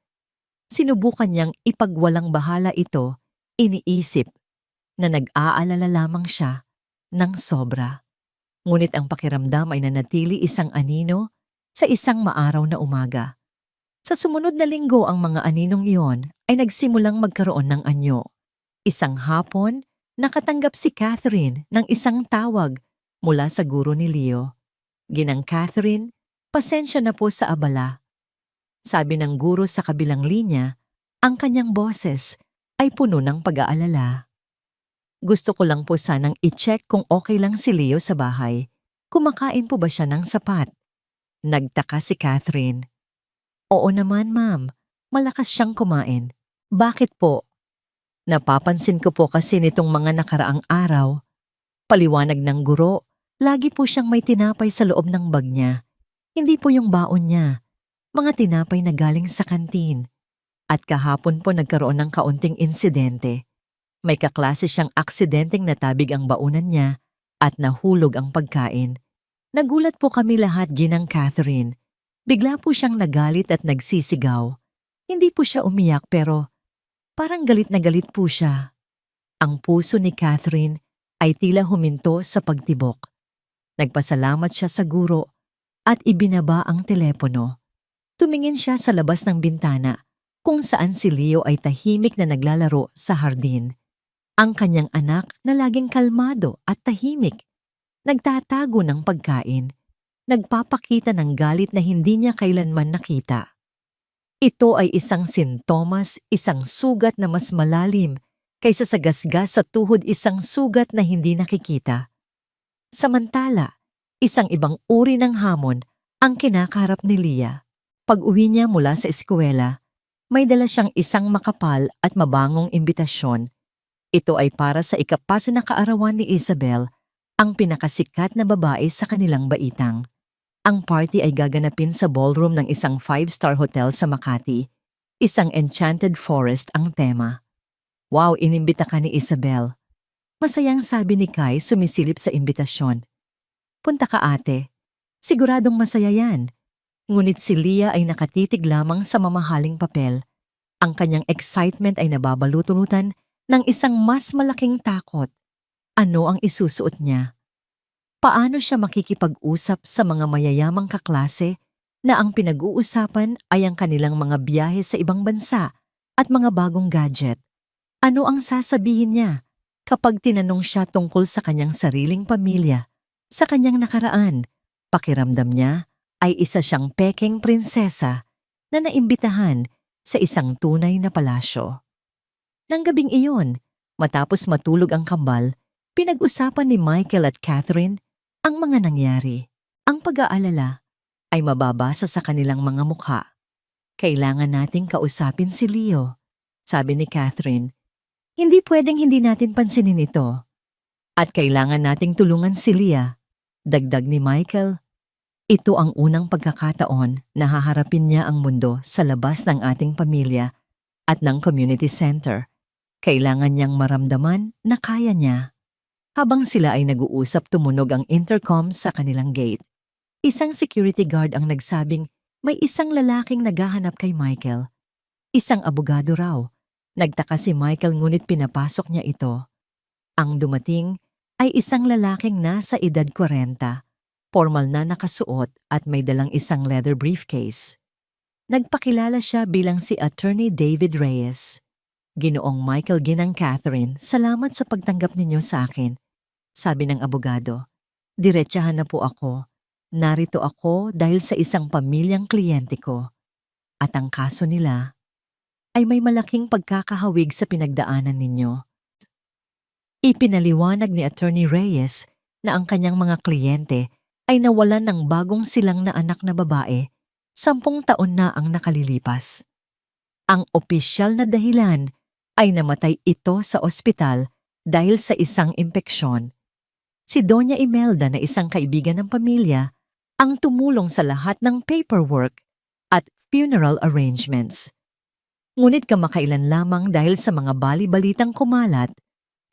Sinubukan niyang ipagwalang bahala ito, iniisip na nag-aalala lamang siya ng sobra. Ngunit ang pakiramdam ay nanatili isang anino sa isang maaraw na umaga. Sa sumunod na linggo ang mga aninong iyon ay nagsimulang magkaroon ng anyo. Isang hapon, nakatanggap si Catherine ng isang tawag mula sa guro ni Leo. "Ginang Catherine, pasensya na po sa abala." Sabi ng guro sa kabilang linya, ang kanyang boses ay puno ng pag-aalala. "Gusto ko lang po sanang i-check kung okay lang si Leo sa bahay. Kumakain po ba siya ng sapat?" Nagtaka si Catherine. "Oo naman, ma'am. Malakas siyang kumain." "Bakit po?" "Napapansin ko po kasi nitong mga nakaraang araw." Paliwanag ng guro, lagi po siyang may tinapay sa loob ng bag niya. Hindi po yung baon niya. Mga tinapay na galing sa kantin. At kahapon po nagkaroon ng kaunting insidente. May kaklase siyang aksidenteng natabig ang baunan niya at nahulog ang pagkain. Nagulat po kami lahat, Ginang Catherine. Bigla po siyang nagalit at nagsisigaw. Hindi po siya umiyak pero parang galit na galit po siya. Ang puso ni Catherine ay tila huminto sa pagtibok. Nagpasalamat siya sa guro at ibinaba ang telepono. Tumingin siya sa labas ng bintana kung saan si Leo ay tahimik na naglalaro sa hardin. Ang kanyang anak na laging kalmado at tahimik. Nagtatago ng pagkain. Nagpapakita ng galit na hindi niya kailanman nakita. Ito ay isang sintomas, isang sugat na mas malalim kaysa sa gasgas sa tuhod, isang sugat na hindi nakikita. Samantala, isang ibang uri ng hamon ang kinakaharap ni Leah. Pag-uwi niya mula sa eskwela, may dala siyang isang makapal at mabangong imbitasyon. Ito ay para sa ikapasa na kaarawan ni Isabel, ang pinakasikat na babae sa kanilang baitang. Ang party ay gaganapin sa ballroom ng isang 5-star hotel sa Makati. Isang enchanted forest ang tema. Wow, inimbita ka ni Isabel. Masayang sabi ni Kai sumisilip sa imbitasyon. Punta ka ate. Siguradong masaya yan. Ngunit si Leah ay nakatitig lamang sa mamahaling papel. Ang kanyang excitement ay nababalutulutan ng isang mas malaking takot. Ano ang isusuot niya? Paano siya makikipag-usap sa mga mayayamang kaklase na ang pinag-uusapan ay ang kanilang mga biyahe sa ibang bansa at mga bagong gadget? Ano ang sasabihin niya kapag tinanong siya tungkol sa kanyang sariling pamilya, sa kanyang nakaraan? Pakiramdam niya ay isa siyang pekeng prinsesa na naimbitahan sa isang tunay na palasyo. Nang gabing iyon, matapos matulog ang kambal, pinag-usapan ni Michael at Catherine ang mga nangyari. Ang pag-aalala ay mababasa sa kanilang mga mukha. Kailangan nating kausapin si Leo, sabi ni Catherine. Hindi pwedeng hindi natin pansinin ito. At kailangan nating tulungan si Leah, dagdag ni Michael. Ito ang unang pagkakataon na haharapin niya ang mundo sa labas ng ating pamilya at ng community center. Kailangan niyang maramdaman na kaya niya. Habang sila ay nag-uusap, tumunog ang intercom sa kanilang gate. Isang security guard ang nagsabing may isang lalaking naghahanap kay Michael. Isang abogado raw. Nagtaka si Michael ngunit pinapasok niya ito. Ang dumating ay isang lalaking nasa edad 40, formal na nakasuot at may dalang isang leather briefcase. Nagpakilala siya bilang si Attorney David Reyes. Ginoong Michael, ginang Catherine, salamat sa pagtanggap ninyo sa akin, sabi ng abogado. Diretsahan na po ako. Narito ako dahil sa isang pamilyang kliyente ko. At ang kaso nila ay may malaking pagkakahawig sa pinagdaanan ninyo. Ipinaliwanag ni Attorney Reyes na ang kanyang mga kliyente ay nawalan ng bagong silang na anak na babae, 10 taon na ang nakalilipas. Ang opisyal na dahilan ay namatay ito sa ospital dahil sa isang impeksyon. Si Doña Imelda na isang kaibigan ng pamilya ang tumulong sa lahat ng paperwork at funeral arrangements. Ngunit kamakailan lamang dahil sa mga bali-balitang kumalat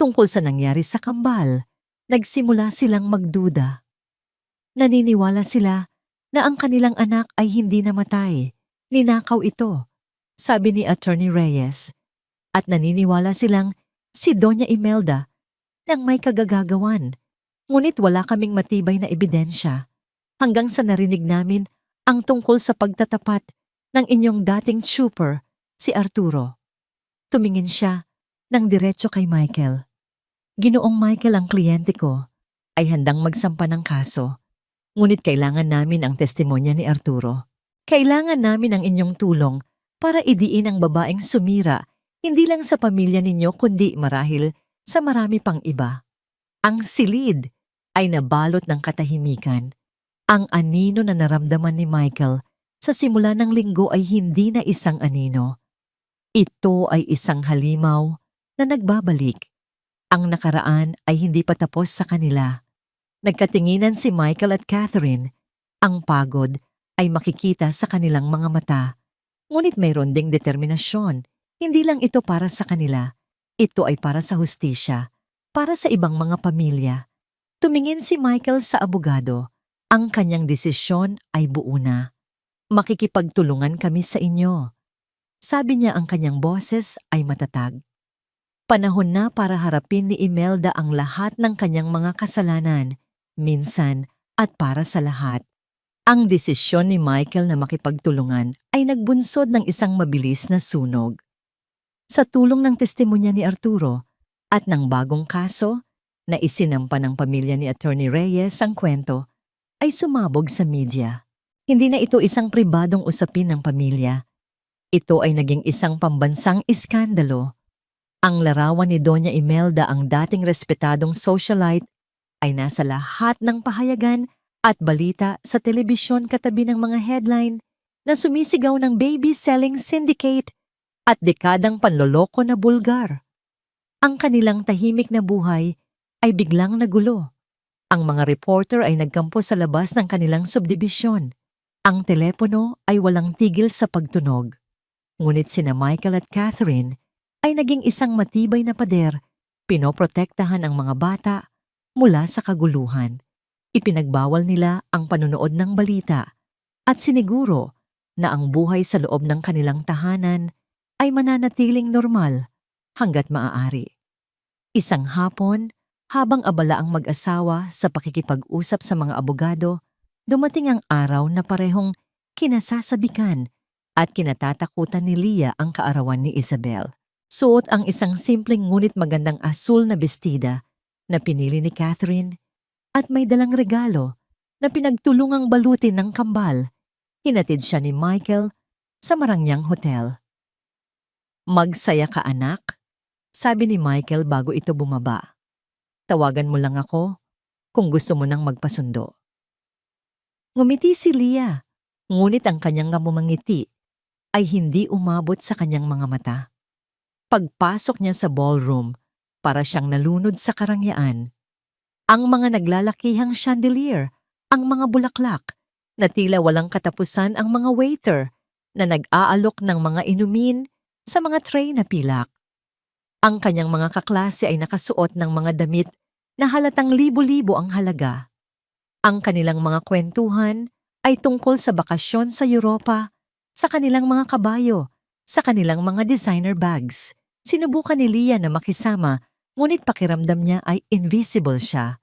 tungkol sa nangyari sa kambal, nagsimula silang magduda. Naniniwala sila na ang kanilang anak ay hindi namatay, ninakaw ito, sabi ni Attorney Reyes. At naniniwala silang si Doña Imelda nang may kagagagawan. Ngunit wala kaming matibay na ebidensya hanggang sa narinig namin ang tungkol sa pagtatapat ng inyong dating trooper, si Arturo. Tumingin siya ng diretso kay Michael. Ginoong Michael, ang kliyente ko ay handang magsampa ng kaso. Ngunit kailangan namin ang testimonya ni Arturo. Kailangan namin ang inyong tulong para idiin ang babaeng sumira hindi lang sa pamilya ninyo kundi marahil sa marami pang iba. Ang silid ay nabalot ng katahimikan. Ang anino na naramdaman ni Michael sa simula ng linggo ay hindi na isang anino. Ito ay isang halimaw na nagbabalik. Ang nakaraan ay hindi pa tapos sa kanila. Nagkatinginan si Michael at Catherine. Ang pagod ay makikita sa kanilang mga mata. Ngunit mayroon ding determinasyon. Hindi lang ito para sa kanila. Ito ay para sa hustisya, para sa ibang mga pamilya. Tumingin si Michael sa abogado. Ang kanyang desisyon ay buo na. Makikipagtulungan kami sa inyo. Sabi niya, ang kanyang boses ay matatag. Panahon na para harapin ni Imelda ang lahat ng kanyang mga kasalanan, minsan at para sa lahat. Ang desisyon ni Michael na makipagtulungan ay nagbunsod ng isang mabilis na sunog. Sa tulong ng testimonya ni Arturo at ng bagong kaso, na isinampa ng pamilya ni Attorney Reyes ang kwento ay sumabog sa media. Hindi na ito isang pribadong usapin ng pamilya. Ito ay naging isang pambansang iskandalo. Ang larawan ni Doña Imelda, ang dating respetadong socialite, ay nasa lahat ng pahayagan at balita sa telebisyon katabi ng mga headline na sumisigaw ng baby selling syndicate at dekadang panloloko na bulgar. Ang kanilang tahimik na buhay ay biglang nagulo. Ang mga reporter ay nagkampo sa labas ng kanilang subdibisyon. Ang telepono ay walang tigil sa pagtunog. Ngunit sina Michael at Catherine ay naging isang matibay na pader, pinoprotektahan ang mga bata mula sa kaguluhan. Ipinagbawal nila ang panunood ng balita at siniguro na ang buhay sa loob ng kanilang tahanan ay mananatiling normal hanggat maaari. Isang hapon, habang abala ang mag-asawa sa pakikipag-usap sa mga abogado, dumating ang araw na parehong kinasasabikan at kinatatakutan ni Leah ang kaarawan ni Isabel. Suot ang isang simpleng ngunit magandang asul na bestida na pinili ni Catherine at may dalang regalo na pinagtulungang balutin ng kambal. Hinatid siya ni Michael sa Marangyang Hotel. "Magsaya ka, anak," sabi ni Michael bago ito bumaba. "Tawagan mo lang ako kung gusto mo nang magpasundo." Ngumiti si Leah, ngunit ang kanyang ngamumangiti ay hindi umabot sa kanyang mga mata. Pagpasok niya sa ballroom, para siyang nalunod sa karangyaan. Ang mga naglalakihang chandelier, ang mga bulaklak, na tila walang katapusan ang mga waiter na nag-aalok ng mga inumin sa mga tray na pilak. Ang kanyang mga kaklase ay nakasuot ng mga damit na halatang libo-libo ang halaga. Ang kanilang mga kwentuhan ay tungkol sa bakasyon sa Europa, sa kanilang mga kabayo, sa kanilang mga designer bags. Sinubukan ni Leah na makisama, ngunit pakiramdam niya ay invisible siya.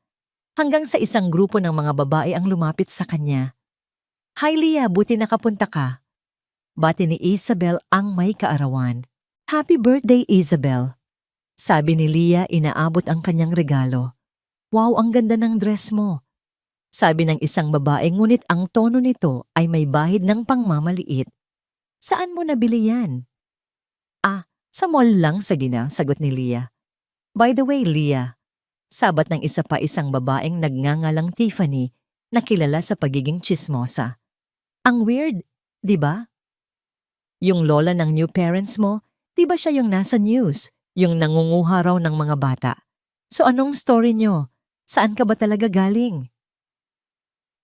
Hanggang sa isang grupo ng mga babae ang lumapit sa kanya. "Hi Leah, buti nakapunta ka." Bati ni Isabel ang may kaarawan. "Happy birthday, Isabel," sabi ni Leah, inaabot ang kanyang regalo. "Wow, ang ganda ng dress mo," sabi ng isang babae, ngunit ang tono nito ay may bahid ng pangmamaliit. "Saan mo nabili yan?" "Sa mall lang, sagot ni Leah. "By the way, Leah," sabat ng isa pa, isang babaeng nagngangalang Tiffany na kilala sa pagiging tsismosa. "Ang weird, di ba? Yung lola ng new parents mo, di ba siya yung nasa news, yung nangunguha raw ng mga bata? So anong story nyo? Saan ka ba talaga galing?"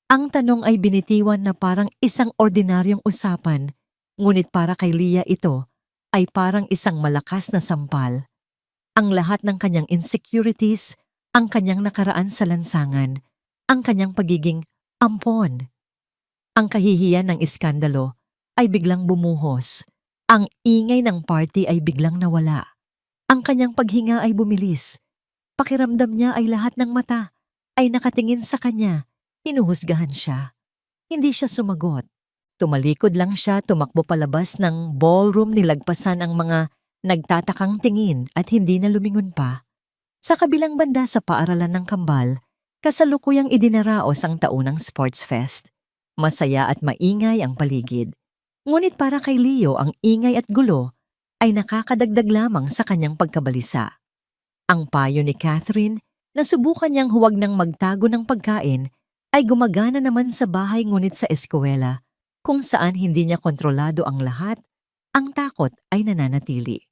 Ang tanong ay binitiwan na parang isang ordinaryong usapan, ngunit para kay Leah ito ay parang isang malakas na sampal. Ang lahat ng kanyang insecurities, ang kanyang nakaraan sa lansangan, ang kanyang pagiging ampon. Ang kahihiyan ng iskandalo ay biglang bumuhos. Ang ingay ng party ay biglang nawala. Ang kanyang paghinga ay bumilis. Pakiramdam niya ay lahat ng mata ay nakatingin sa kanya. Hinuhusgahan siya. Hindi siya sumagot. Tumalikod lang siya, tumakbo palabas ng ballroom, nilagpasan ang mga nagtatakang tingin at hindi na lumingon pa. Sa kabilang banda sa paaralan ng kambal, kasalukuyang idinaraos ang taunang sports fest. Masaya at maingay ang paligid. Ngunit para kay Leo, ang ingay at gulo ay nakakadagdag lamang sa kanyang pagkabalisa. Ang payo ni Catherine na subukan niyang huwag nang magtago ng pagkain ay gumagana naman sa bahay, ngunit sa eskwela, kung saan hindi niya kontrolado ang lahat, ang takot ay nananatili.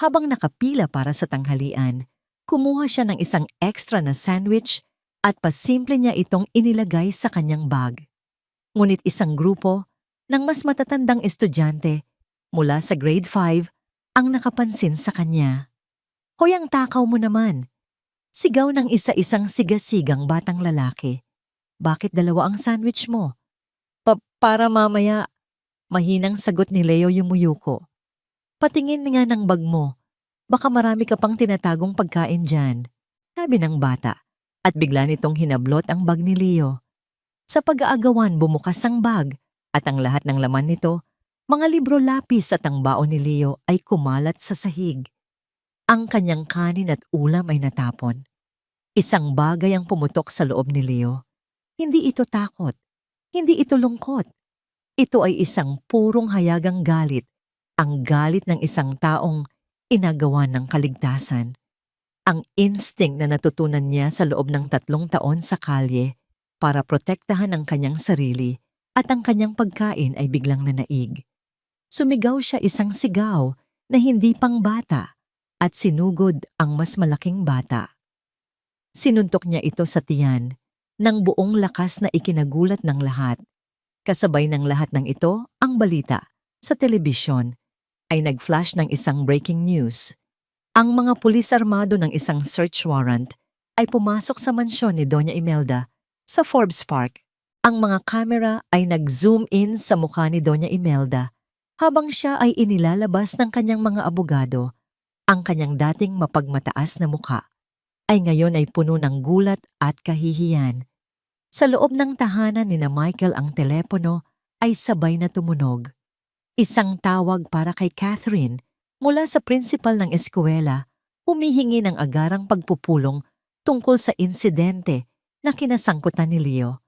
Habang nakapila para sa tanghalian, kumuha siya ng isang extra na sandwich at pasimple niya itong inilagay sa kanyang bag. Ngunit isang grupo ng mas matatandang estudyante mula sa grade 5 ang nakapansin sa kanya. "Hoy, ang takaw mo naman!" Sigaw ng isa-isang sigasigang batang lalaki. "Bakit dalawa ang sandwich mo?" Para mamaya," mahinang sagot ni Leo yumuyuko. "Patingin nga ng bag mo. Baka marami ka pang tinatagong pagkain dyan," sabi ng bata, at bigla nitong hinablot ang bag ni Leo. Sa pag-aagawan, bumukas ang bag at ang lahat ng laman nito, mga libro, lapis at ang baon ni Leo ay kumalat sa sahig. Ang kanyang kanin at ulam ay natapon. Isang bagay ang pumutok sa loob ni Leo. Hindi ito takot. Hindi ito lungkot. Ito ay isang purong hayagang galit. Ang galit ng isang taong inagawa ng kaligtasan. Ang instinct na natutunan niya sa loob ng 3 taon sa kalye para protektahan ang kanyang sarili at ang kanyang pagkain ay biglang nanaig. Sumigaw siya isang sigaw na hindi pang bata at sinugod ang mas malaking bata. Sinuntok niya ito sa tiyan ng buong lakas na ikinagulat ng lahat. Kasabay ng lahat ng ito, ang balita sa telebisyon ay nag-flash ng isang breaking news. Ang mga pulis armado ng isang search warrant ay pumasok sa mansyon ni Doña Imelda sa Forbes Park. Ang mga kamera ay nag-zoom in sa mukha ni Doña Imelda habang siya ay inilalabas ng kanyang mga abogado. Ang kanyang dating mapagmataas na mukha ay ngayon ay puno ng gulat at kahihiyan. Sa loob ng tahanan ni Michael ang telepono ay sabay na tumunog. Isang tawag para kay Catherine mula sa principal ng eskwela, humihingi ng agarang pagpupulong tungkol sa insidente na kinasangkutan ni Leo.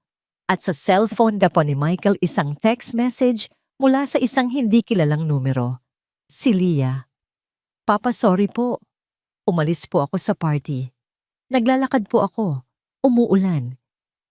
At sa cellphone daw ni Michael isang text message mula sa isang hindi kilalang numero. Si Leah. Papa, sorry po. Umalis po ako sa party. Naglalakad po ako. Umuulan.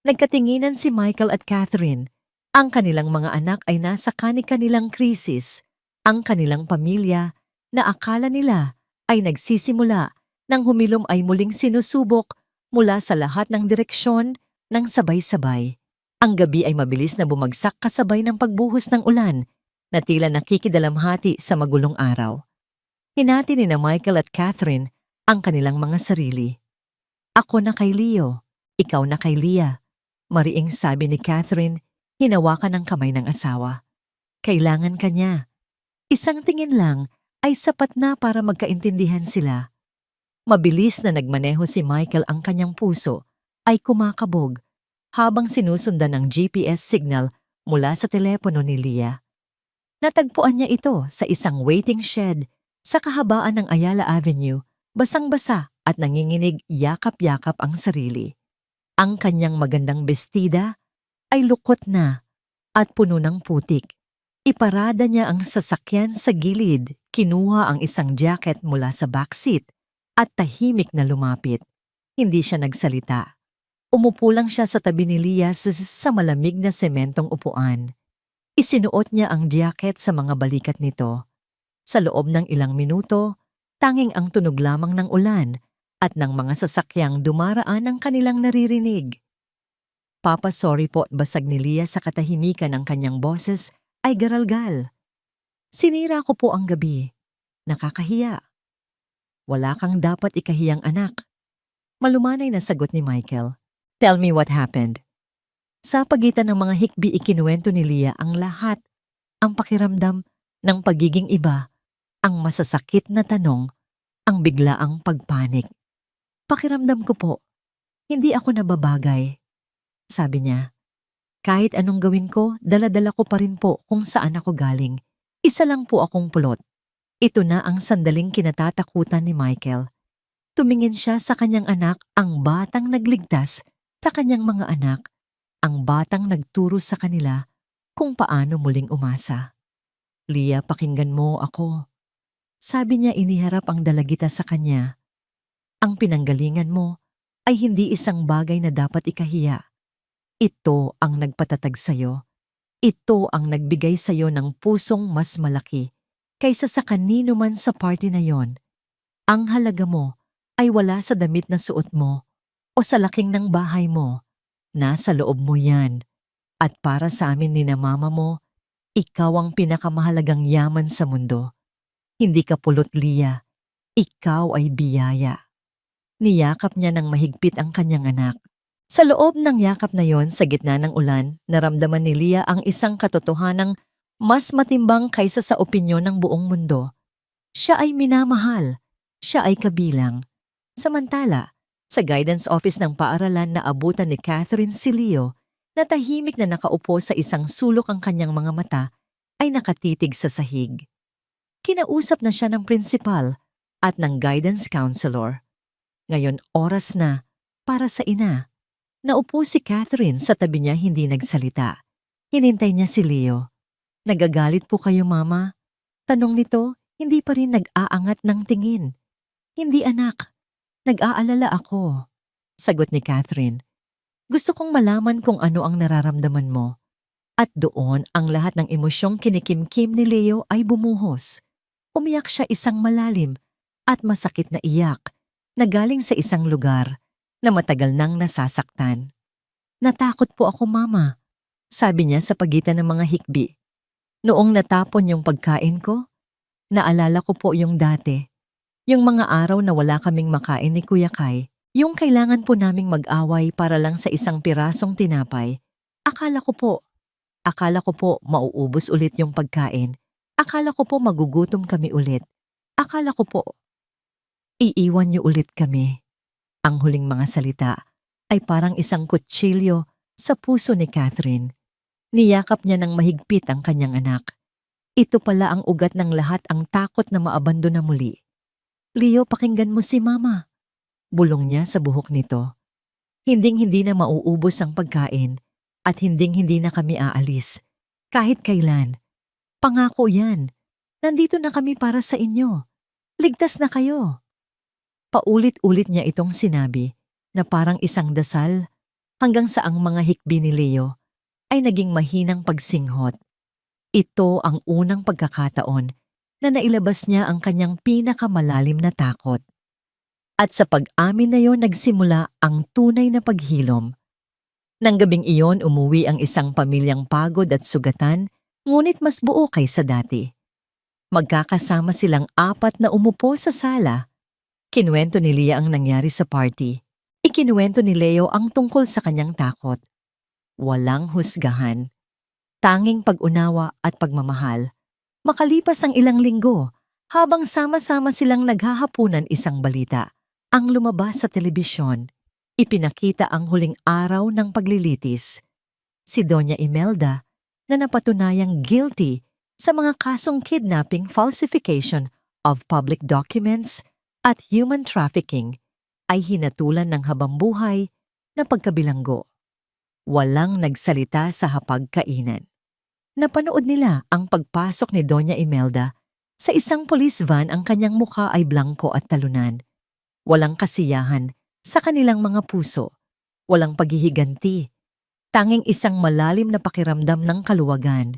Nagkatinginan si Michael at Catherine. Ang kanilang mga anak ay nasa kani-kanilang krisis. Ang kanilang pamilya na akala nila ay nagsisimula nang humilom ay muling sinusubok mula sa lahat ng direksyon ng sabay-sabay. Ang gabi ay mabilis na bumagsak kasabay ng pagbuhos ng ulan na tila nakikidalamhati sa magulong araw. Hinati ni na Michael at Catherine ang kanilang mga sarili. Ako na kay Leo, ikaw na kay Leah. Mariing sabi ni Catherine, hinawakan ang kamay ng asawa. Kailangan ka niya. Isang tingin lang ay sapat na para magkaintindihan sila. Mabilis na nagmaneho si Michael, ang kanyang puso ay kumakabog habang sinusundan ng GPS signal mula sa telepono ni Leah. Natagpuan niya ito sa isang waiting shed sa kahabaan ng Ayala Avenue, basang-basa at nanginginig, yakap-yakap ang sarili. Ang kanyang magandang bestida ay lukot na at puno ng putik. Iparada niya ang sasakyan sa gilid, kinuha ang isang jacket mula sa backseat at tahimik na lumapit. Hindi siya nagsalita. Umupo lang siya sa tabi ni Leah sa malamig na sementong upuan. Isinuot niya ang jacket sa mga balikat nito. Sa loob ng ilang minuto, tanging ang tunog lamang ng ulan at ng mga sasakyang dumaraan ang kanilang naririnig. Papa, sorry po, basag ni Leah sa katahimikan ng kanyang boses ay garalgal. Sinira ko po ang gabi. Nakakahiya. Wala kang dapat ikahiyang anak. Malumanay na sagot ni Michael. Tell me what happened. Sa pagitan ng mga hikbi ikinuwento ni Leah ang lahat, ang pakiramdam ng pagiging iba, ang masasakit na tanong, ang biglaang pagpanik. Pakiramdam ko po, hindi ako nababagay. Sabi niya, kahit anong gawin ko, dala-dala ko pa rin po kung saan ako galing. Isa lang po akong pulot. Ito na ang sandaling kinatatakutan ni Michael. Tumingin siya sa kanyang anak, ang batang nagligtas sa kanyang mga anak, ang batang nagturo sa kanila kung paano muling umasa. Leah, pakinggan mo ako. Sabi niya, iniharap ang dalagita sa kanya. Ang pinanggalingan mo ay hindi isang bagay na dapat ikahiya. Ito ang nagpatatag sa'yo. Ito ang nagbigay sa'yo ng pusong mas malaki kaysa sa kanino man sa party na yon. Ang halaga mo ay wala sa damit na suot mo o sa laking ng bahay mo. Nasa loob mo yan. At para sa amin ni na mama mo, ikaw ang pinakamahalagang yaman sa mundo. Hindi ka pulot, Leah. Ikaw ay biyaya. Niyakap niya ng mahigpit ang kanyang anak. Sa loob ng yakap na yon, sa gitna ng ulan, naramdaman ni Leah ang isang katotohanang mas matimbang kaysa sa opinyon ng buong mundo. Siya ay minamahal. Siya ay kabilang. Samantala, sa guidance office ng paaralan na abutan ni Catherine si Leo, na tahimik na nakaupo sa isang sulok ang kanyang mga mata, ay nakatitig sa sahig. Kinausap na siya ng principal at ng guidance counselor. Ngayon oras na para sa ina. Naupo si Catherine sa tabi niya, hindi nagsalita. Hinintay niya si Leo. Nagagalit po kayo, Mama? Tanong nito, hindi pa rin nag-aangat ng tingin. Hindi anak, nag-aalala ako. Sagot ni Catherine. Gusto kong malaman kung ano ang nararamdaman mo. At doon ang lahat ng emosyong kinikimkim ni Leo ay bumuhos. Umiyak siya isang malalim at masakit na iyak na galing sa isang lugar na matagal nang nasasaktan. Natakot po ako, Mama, sabi niya sa pagitan ng mga hikbi. Noong natapon yung pagkain ko, naalala ko po yung dati. Yung mga araw na wala kaming makain ni Kuya Kai, yung kailangan po naming mag-away para lang sa isang pirasong tinapay. Akala ko po mauubos ulit yung pagkain. Akala ko po magugutom kami ulit. Akala ko po iiwan niyo ulit kami. Ang huling mga salita ay parang isang kutsilyo sa puso ni Catherine. Niyakap niya ng mahigpit ang kanyang anak. Ito pala ang ugat ng lahat, ang takot na maabandona muli. Leo, pakinggan mo si Mama. Bulong niya sa buhok nito. Hinding-hindi na mauubos ang pagkain at hinding-hindi na kami aalis. Kahit kailan. Pangako yan. Nandito na kami para sa inyo. Ligtas na kayo. Paulit-ulit niya itong sinabi na parang isang dasal hanggang sa ang mga hikbi ni Leo ay naging mahinang pagsinghot. Ito ang unang pagkakataon na nailabas niya ang kanyang pinakamalalim na takot. At sa pag-amin na yon nagsimula ang tunay na paghilom. Nang gabing iyon umuwi ang isang pamilyang pagod at sugatan, ngunit mas buo kaysa dati. Magkakasama silang apat na umupo sa sala. Kinuwento ni Leah ang nangyari sa party. Ikinuwento ni Leo ang tungkol sa kanyang takot. Walang husgahan. Tanging pag-unawa at pagmamahal. Makalipas ang ilang linggo, habang sama-sama silang naghahapunan, isang balita ang lumabas sa telebisyon. Ipinakita ang huling araw ng paglilitis. Si Doña Imelda na napatunayang guilty sa mga kasong kidnapping, falsification of public documents at human trafficking ay hinatulan ng habambuhay na pagkabilanggo. Walang nagsalita sa hapagkainan. Napanood nila ang pagpasok ni Doña Imelda sa isang police van. Ang kanyang mukha ay blangko at talunan. Walang kasiyahan sa kanilang mga puso. Walang paghihiganti. Tanging isang malalim na pakiramdam ng kaluwagan.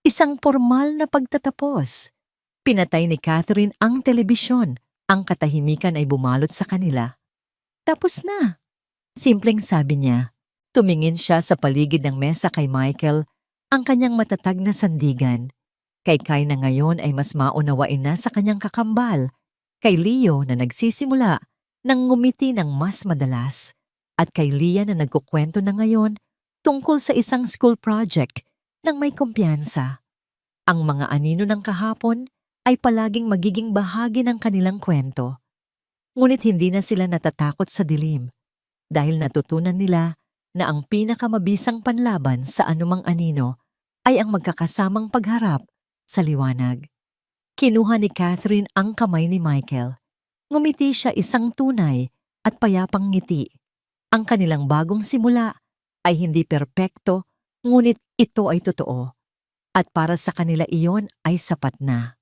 Isang formal na pagtatapos. Pinatay ni Catherine ang telebisyon. Ang katahimikan ay bumalot sa kanila. Tapos na. Simpleng sabi niya. Tumingin siya sa paligid ng mesa kay Michael, ang kanyang matatag na sandigan. Kay Kai na ngayon ay mas maunawain na sa kanyang kakambal. Kay Leo na nagsisimula ng ngumiti ng mas madalas. At kay Leah na nagkukwento na ngayon tungkol sa isang school project ng may kumpiyansa. Ang mga anino ng kahapon ay palaging magiging bahagi ng kanilang kwento. Ngunit hindi na sila natatakot sa dilim dahil natutunan nila na ang pinakamabisang panlaban sa anumang anino ay ang magkakasamang pagharap sa liwanag. Kinuha ni Catherine ang kamay ni Michael. Ngumiti siya, isang tunay at payapang ngiti. Ang kanilang bagong simula ay hindi perpekto, ngunit ito ay totoo. At para sa kanila iyon ay sapat na.